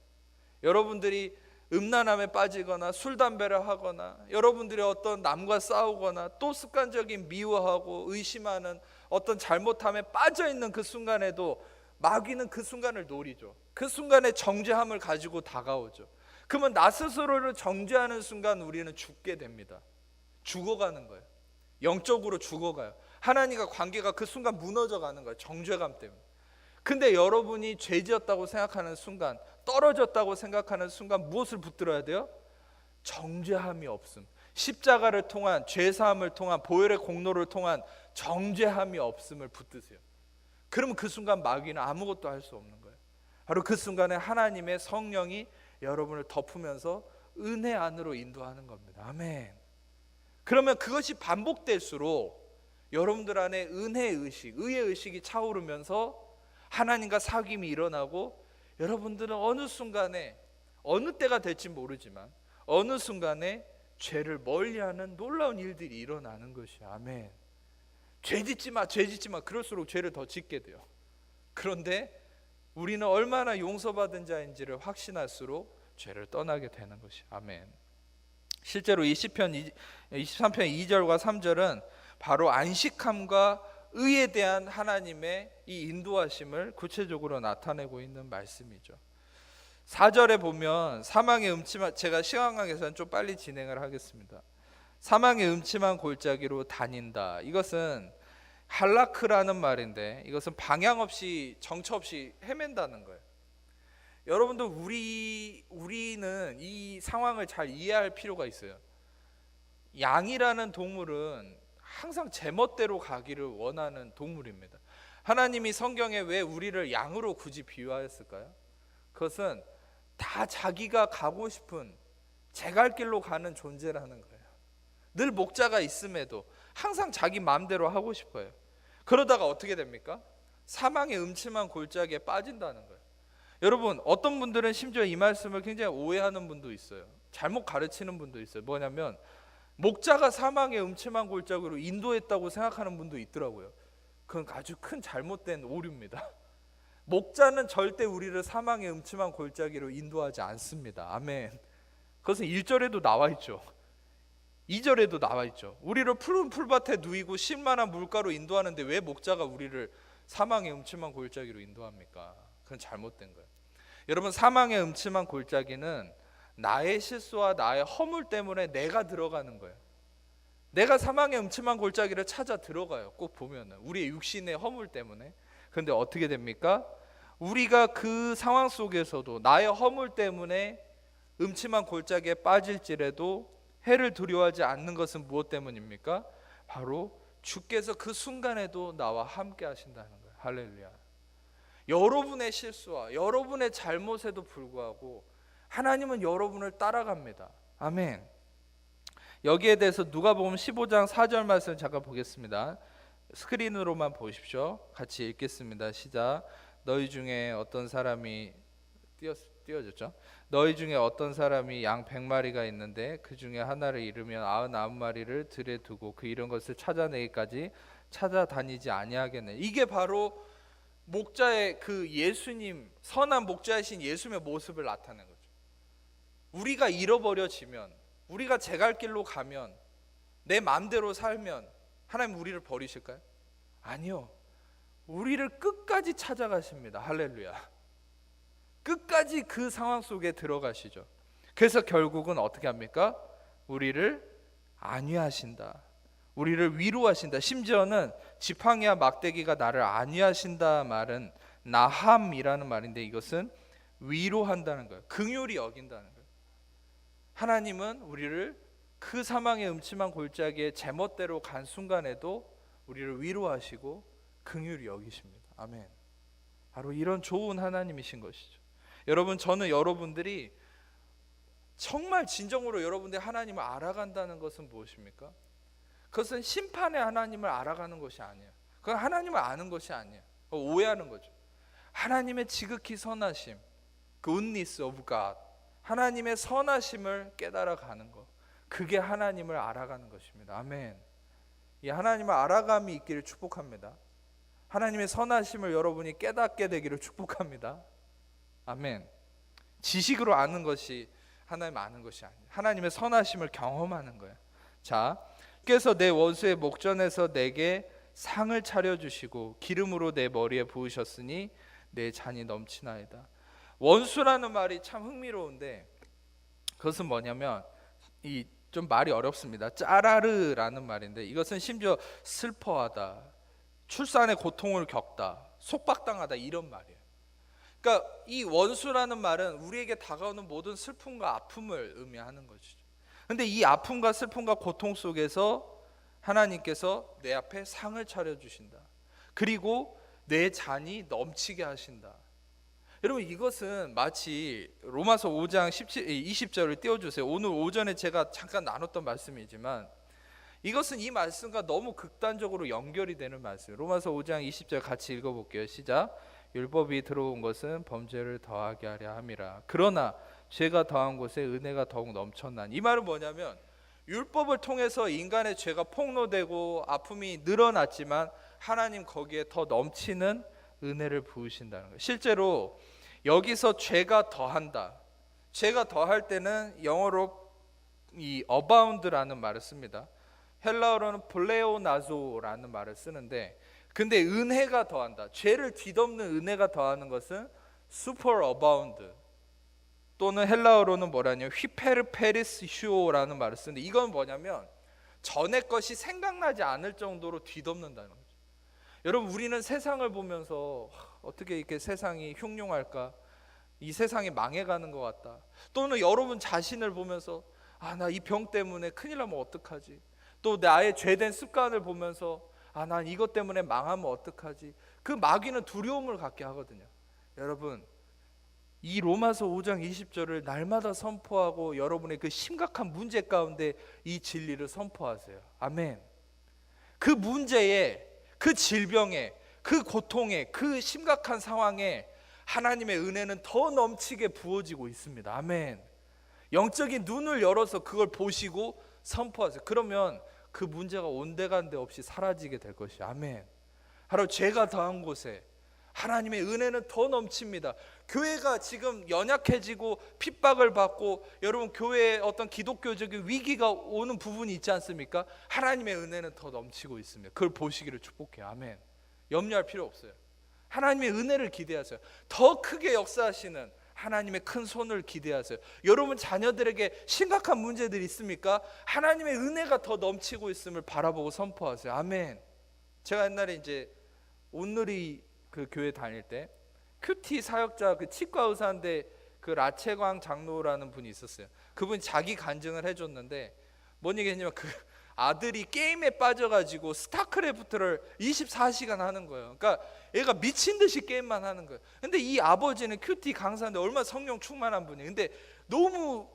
여러분들이 음란함에 빠지거나 술 담배를 하거나 여러분들이 어떤 남과 싸우거나 또 습관적인 미워하고 의심하는 어떤 잘못함에 빠져있는 그 순간에도 마귀는 그 순간을 노리죠. 그 순간에 정죄함을 가지고 다가오죠. 그러면 나 스스로를 정죄하는 순간 우리는 죽게 됩니다. 죽어가는 거예요. 영적으로 죽어가요. 하나님과 관계가 그 순간 무너져가는 거예요. 정죄감 때문에. 근데 여러분이 죄지었다고 생각하는 순간, 떨어졌다고 생각하는 순간 무엇을 붙들어야 돼요? 정죄함이 없음. 십자가를 통한, 죄사함을 통한, 보혈의 공로를 통한 정죄함이 없음을 붙드세요. 그러면 그 순간 마귀는 아무것도 할 수 없는 거예요. 바로 그 순간에 하나님의 성령이 여러분을 덮으면서 은혜 안으로 인도하는 겁니다. 아멘. 그러면 그것이 반복될수록 여러분들 안에 은혜의 의식, 의의 의식이 차오르면서 하나님과 사귐이 일어나고 여러분들은 어느 순간에, 어느 때가 될지 모르지만 어느 순간에 죄를 멀리하는 놀라운 일들이 일어나는 것이야. 아멘. 죄 짓지 마, 죄 짓지 마. 그럴수록 죄를 더 짓게 돼요. 그런데 우리는 얼마나 용서받은 자인지를 확신할수록 죄를 떠나게 되는 것이. 아멘. 실제로 이 시편 23편 2절과 3절은 바로 안식함과 의에 대한 하나님의 이 인도하심을 구체적으로 나타내고 있는 말씀이죠. 4절에 보면 사망의 음침한, 제가 시간 관계에서는 좀 빨리 진행을 하겠습니다. 사망의 음침한 골짜기로 다닌다. 이것은 할라크라는 말인데 이것은 방향 없이 정처 없이 헤맨다는 거예요. 여러분들 우리는 이 상황을 잘 이해할 필요가 있어요. 양이라는 동물은 항상 제멋대로 가기를 원하는 동물입니다. 하나님이 성경에 왜 우리를 양으로 굳이 비유하였을까요? 그것은 다 자기가 가고 싶은 제 갈 길로 가는 존재라는 거예요. 늘 목자가 있음에도 항상 자기 마음대로 하고 싶어요. 그러다가 어떻게 됩니까? 사망의 음침한 골짜기에 빠진다는 거예요. 여러분, 어떤 분들은 심지어 이 말씀을 굉장히 오해하는 분도 있어요. 잘못 가르치는 분도 있어요. 뭐냐면 목자가 사망의 음침한 골짜기로 인도했다고 생각하는 분도 있더라고요. 그건 아주 큰 잘못된 오류입니다. 목자는 절대 우리를 사망의 음침한 골짜기로 인도하지 않습니다. 아멘. 그것은 1절에도 나와 있죠. 2절에도 나와 있죠. 우리를 푸른 풀밭에 누이고 쉴만한 물가로 인도하는데 왜 목자가 우리를 사망의 음침한 골짜기로 인도합니까? 그건 잘못된 거예요. 여러분, 사망의 음침한 골짜기는 나의 실수와 나의 허물 때문에 내가 들어가는 거예요. 내가 사망의 음침한 골짜기를 찾아 들어가요. 꼭 보면은 우리의 육신의 허물 때문에. 그런데 어떻게 됩니까? 우리가 그 상황 속에서도 나의 허물 때문에 음침한 골짜기에 빠질지라도 해를 두려워하지 않는 것은 무엇 때문입니까? 바로 주께서 그 순간에도 나와 함께 하신다는 거예요. 할렐루야. 여러분의 실수와 여러분의 잘못에도 불구하고 하나님은 여러분을 따라갑니다. 아멘. 여기에 대해서 누가복음 15장 4절 말씀 잠깐 보겠습니다. 스크린으로만 보십시오. 같이 읽겠습니다. 시작. 너희 중에 어떤 사람이 띄워졌죠? 너희 중에 어떤 사람이 양 100마리가 있는데 그 중에 하나를 잃으면 99마리를 들에 두고 그 잃은 것을 찾아내기까지 찾아다니지 아니하겠네. 이게 바로 목자의 그 예수님, 선한 목자이신 예수님의 모습을 나타낸 거죠. 우리가 잃어버려지면, 우리가 제 갈 길로 가면, 내 마음대로 살면 하나님 우리를 버리실까요? 아니요. 우리를 끝까지 찾아가십니다. 할렐루야. 끝까지 그 상황 속에 들어가시죠. 그래서 결국은 어떻게 합니까? 우리를 안위하신다. 우리를 위로하신다. 심지어는 지팡이와 막대기가 나를 안위하신다 말은 나함이라는 말인데 이것은 위로한다는 거예요. 긍휼히 여긴다는 거예요. 하나님은 우리를 그 사망의 음침한 골짜기에 제멋대로 간 순간에도 우리를 위로하시고 긍휼히 여기십니다. 아멘. 바로 이런 좋은 하나님이신 것이죠. 여러분, 저는 여러분들이 정말 진정으로 여러분들이 하나님을 알아간다는 것은 무엇입니까? 그것은 심판의 하나님을 알아가는 것이 아니에요. 그건 하나님을 아는 것이 아니에요. 오해하는 거죠. 하나님의 지극히 선하심, goodness of God, 하나님의 선하심을 깨달아가는 것, 그게 하나님을 알아가는 것입니다. 아멘. 이 하나님을 알아감이 있기를 축복합니다. 하나님의 선하심을 여러분이 깨닫게 되기를 축복합니다. 아멘. 지식으로 아는 것이 하나님 아는 것이 아니에요. 하나님의 선하심을 경험하는 거예요. 자, 께서 내 원수의 목전에서 내게 상을 차려주시고 기름으로 내 머리에 부으셨으니 내 잔이 넘치나이다. 원수라는 말이 참 흥미로운데 그것은 뭐냐면 이 좀 말이 어렵습니다. 짜라르라는 말인데 이것은 심지어 슬퍼하다, 출산의 고통을 겪다, 속박당하다 이런 말이에요. 그러니까 이 원수라는 말은 우리에게 다가오는 모든 슬픔과 아픔을 의미하는 것이죠. 그런데 이 아픔과 슬픔과 고통 속에서 하나님께서 내 앞에 상을 차려주신다. 그리고 내 잔이 넘치게 하신다. 여러분, 이것은 마치 로마서 5장 20절을 띄워주세요. 오늘 오전에 제가 잠깐 나눴던 말씀이지만 이것은 이 말씀과 너무 극단적으로 연결이 되는 말씀. 로마서 5장 20절 같이 읽어볼게요. 시작. 율법이 들어온 것은 범죄를 더하게 하려 함이라. 그러나 죄가 더한 곳에 은혜가 더욱 넘쳤나니. 이 말은 뭐냐면 율법을 통해서 인간의 죄가 폭로되고 아픔이 늘어났지만 하나님 거기에 더 넘치는 은혜를 부으신다는 거예요. 실제로 여기서 죄가 더한다. 죄가 더할 때는 영어로 이 abound라는 말을 씁니다. 헬라어로는 플레오나조라는 말을 쓰는데 근데 은혜가 더한다. 죄를 뒤덮는 은혜가 더하는 것은 super abound. 또는 헬라어로는 뭐라냐, 휘페르페리스쇼라는 말을 쓰는데, 이건 뭐냐면 전의 것이 생각나지 않을 정도로 뒤덮는다는 거죠. 여러분, 우리는 세상을 보면서 어떻게 이렇게 세상이 흉흉할까, 이 세상이 망해가는 것 같다. 또는 여러분 자신을 보면서 나 이 병 때문에 큰일 나면 어떡하지. 또 나의 죄된 습관을 보면서 난 이것 때문에 망하면 어떡하지. 그 마귀는 두려움을 갖게 하거든요. 여러분, 이 로마서 5장 20절을 날마다 선포하고 여러분의 그 심각한 문제 가운데 이 진리를 선포하세요. 아멘. 그 문제에, 그 질병에, 그 고통에, 그 심각한 상황에 하나님의 은혜는 더 넘치게 부어지고 있습니다. 아멘. 영적인 눈을 열어서 그걸 보시고 선포하세요. 그러면 그 문제가 온데간데 없이 사라지게 될 것이에요. 아멘. 바로 죄가 더한 곳에 하나님의 은혜는 더 넘칩니다. 교회가 지금 연약해지고 핍박을 받고, 여러분 교회에 어떤 기독교적인 위기가 오는 부분이 있지 않습니까? 하나님의 은혜는 더 넘치고 있습니다. 그걸 보시기를 축복해요. 아멘. 염려할 필요 없어요. 하나님의 은혜를 기대하세요. 더 크게 역사하시는 하나님의 큰 손을 기대하세요. 여러분 자녀들에게 심각한 문제들이 있습니까? 하나님의 은혜가 더 넘치고 있음을 바라보고 선포하세요. 아멘. 제가 옛날에 이제 온누리 그 교회 다닐 때 큐티 사역자, 그 치과 의사인데 그 라채광 장로라는 분이 있었어요. 그분이 자기 간증을 해줬는데 뭔 얘기했냐면, 그 아들이 게임에 빠져가지고 스타크래프트를 24시간 하는 거예요. 그러니까 얘가 미친 듯이 게임만 하는 거예요. 근데 이 아버지는 큐티 강사인데 얼마나 성령 충만한 분이에요. 근데 너무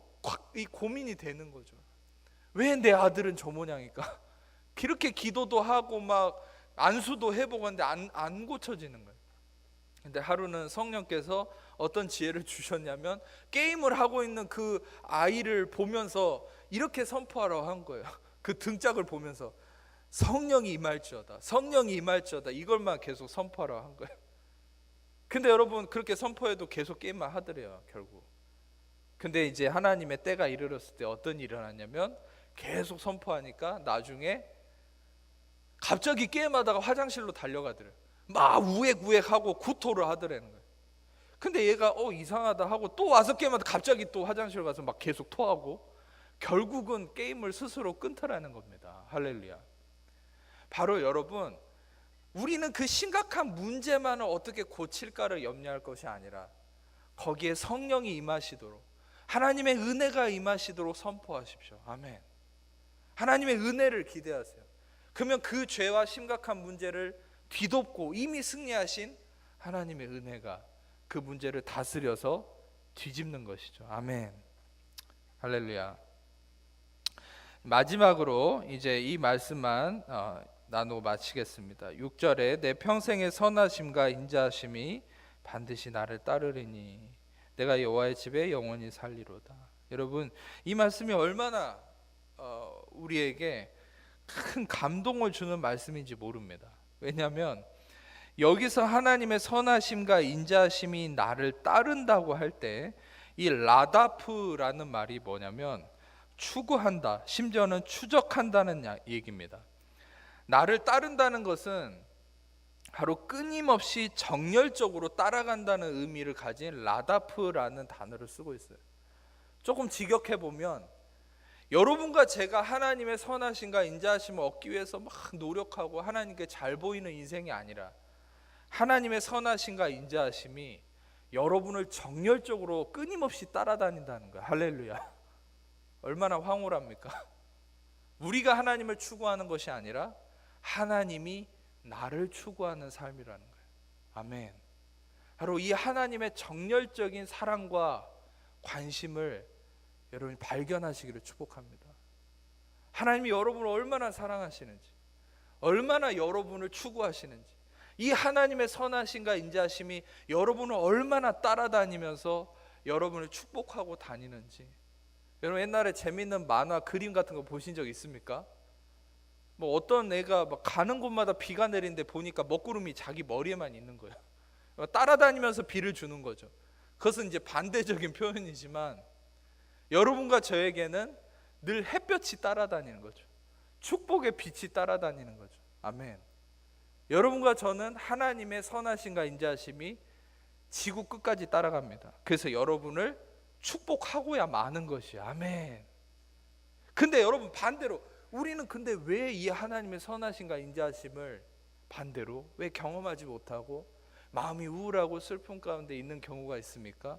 이 고민이 되는 거죠. 왜 내 아들은 저 모양일까? 그렇게 기도도 하고 막 안수도 해보고 하는데 안 고쳐지는 거예요. 근데 하루는 성령께서 어떤 지혜를 주셨냐면, 게임을 하고 있는 그 아이를 보면서 이렇게 선포하라고 한 거예요. 그 등짝을 보면서 성령이 임할지어다, 성령이 임할지어다, 이걸만 계속 선포하라고 한 거예요. 근데 여러분, 그렇게 선포해도 계속 게임만 하더래요, 결국. 근데 이제 하나님의 때가 이르렀을 때 어떤 일이 일어났냐면, 계속 선포하니까 나중에 갑자기 게임하다가 화장실로 달려가더래요. 막 우액우액하고 구토를 하더라는 거예요. 근데 얘가 이상하다 하고 또 와서 게임하다 갑자기 또 화장실 가서 막 계속 토하고, 결국은 게임을 스스로 끊더라는 겁니다. 할렐루야. 바로 여러분, 우리는 그 심각한 문제만을 어떻게 고칠까를 염려할 것이 아니라 거기에 성령이 임하시도록, 하나님의 은혜가 임하시도록 선포하십시오. 아멘. 하나님의 은혜를 기대하세요. 그러면 그 죄와 심각한 문제를 뒤덮고 이미 승리하신 하나님의 은혜가 그 문제를 다스려서 뒤집는 것이죠. 아멘. 할렐루야. 마지막으로 이제 이 말씀만 나누고 마치겠습니다. 6절에 내 평생의 선하심과 인자하심이 반드시 나를 따르리니 내가 여호와의 집에 영원히 살리로다. 여러분, 이 말씀이 얼마나 우리에게 큰 감동을 주는 말씀인지 모릅니다. 왜냐하면 여기서 하나님의 선하심과 인자하심이 나를 따른다고 할 때 이 라다프라는 말이 뭐냐면 추구한다, 심지어는 추적한다는 얘기입니다. 나를 따른다는 것은 바로 끊임없이 정열적으로 따라간다는 의미를 가진 라다프라는 단어를 쓰고 있어요. 조금 직역해 보면, 여러분과 제가 하나님의 선하심과 인자하심을 얻기 위해서 막 노력하고 하나님께 잘 보이는 인생이 아니라, 하나님의 선하심과 인자하심이 여러분을 정열적으로 끊임없이 따라다닌다는 거예요. 할렐루야. 얼마나 황홀합니까? 우리가 하나님을 추구하는 것이 아니라 하나님이 나를 추구하는 삶이라는 거예요. 아멘. 바로 이 하나님의 정열적인 사랑과 관심을 여러분이 발견하시기를 축복합니다. 하나님이 여러분을 얼마나 사랑하시는지, 얼마나 여러분을 추구하시는지, 이 하나님의 선하심과 인자하심이 여러분을 얼마나 따라다니면서 여러분을 축복하고 다니는지. 여러분, 옛날에 재밌는 만화 그림 같은 거 보신 적 있습니까? 뭐 어떤 애가 막 가는 곳마다 비가 내리는데 보니까 먹구름이 자기 머리에만 있는 거예요. 따라다니면서 비를 주는 거죠. 그것은 이제 반대적인 표현이지만, 여러분과 저에게는 늘 햇볕이 따라다니는 거죠. 축복의 빛이 따라다니는 거죠. 아멘. 여러분과 저는 하나님의 선하심과 인자하심이 지구 끝까지 따라갑니다. 그래서 여러분을 축복하고야 마는 것이야. 아멘. 근데 여러분 반대로 우리는 근데 왜 이 하나님의 선하심과 인자하심을 반대로 왜 경험하지 못하고 마음이 우울하고 슬픔 가운데 있는 경우가 있습니까?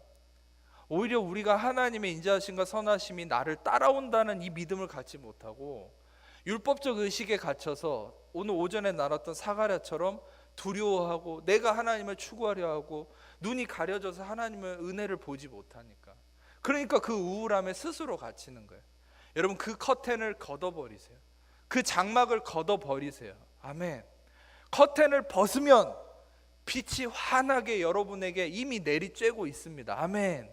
오히려 우리가 하나님의 인자하심과 선하심이 나를 따라온다는 이 믿음을 갖지 못하고 율법적 의식에 갇혀서 오늘 오전에 나눴던 사가랴처럼 두려워하고 내가 하나님을 추구하려 하고 눈이 가려져서 하나님의 은혜를 보지 못하니까, 그러니까 그 우울함에 스스로 갇히는 거예요. 여러분 그 커튼을 걷어버리세요. 그 장막을 걷어버리세요. 아멘. 커튼을 벗으면 빛이 환하게 여러분에게 이미 내리쬐고 있습니다. 아멘.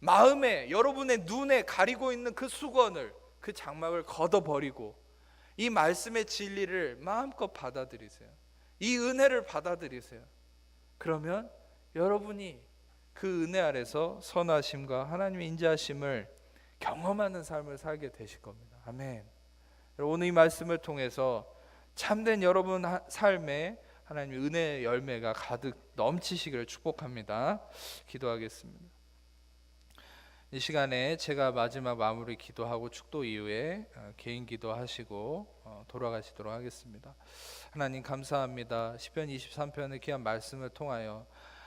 마음에 여러분의 눈에 가리고 있는 그 수건을, 그 장막을 걷어버리고 이 말씀의 진리를 마음껏 받아들이세요. 이 은혜를 받아들이세요. 그러면 여러분이 그 은혜 아래서 선하심과 하나님의 인자하심을 경험하는 삶을 살게 되실 겁니다. 아멘. 오늘 이 말씀을 통해서 참된 여러분 삶에 하나님의 은혜의 열매가 가득 넘치시기를 축복합니다. 기도하겠습니다. 이 시간에 제가 마지막 마무리 기도하고 축도 이후에 개인 기도하시고 돌아가시도록 하겠습니다. 하나님 감사합니다. 시편 23편의 귀한 말씀을 통하여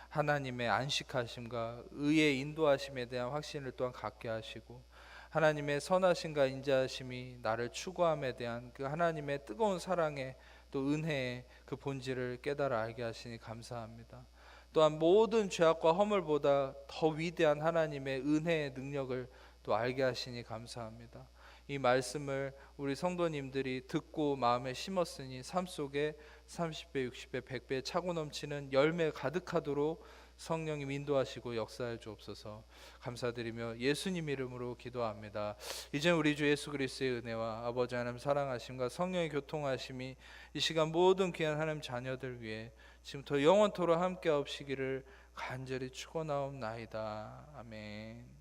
하나님의 안식하심과 의의 인도하심에 대한 확신을 또한 갖게 하시고 하나님의 선하심과 인자하심이 나를 추구함에 대한 그 하나님의 뜨거운 사랑의 또 은혜의 그 본질을 깨달아 알게 하시니 감사합니다. 또한 모든 죄악과 허물보다 더 위대한 하나님의 은혜의 능력을 또 알게 하시니 감사합니다. 이 말씀을 우리 성도님들이 듣고 마음에 심었으니 삶 속에 30배, 60배, 100배 차고 넘치는 열매 가득하도록 성령님 인도하시고 역사해 주옵소서. 감사드리며 예수님 이름으로 기도합니다. 이제 우리 주 예수 그리스도의 은혜와 아버지 하나님 사랑하심과 성령의 교통하심이 이 시간 모든 귀한 하나님 자녀들 위해 지금부터 영원토록 함께 하시기를 간절히 축원하옵나이다. 아멘.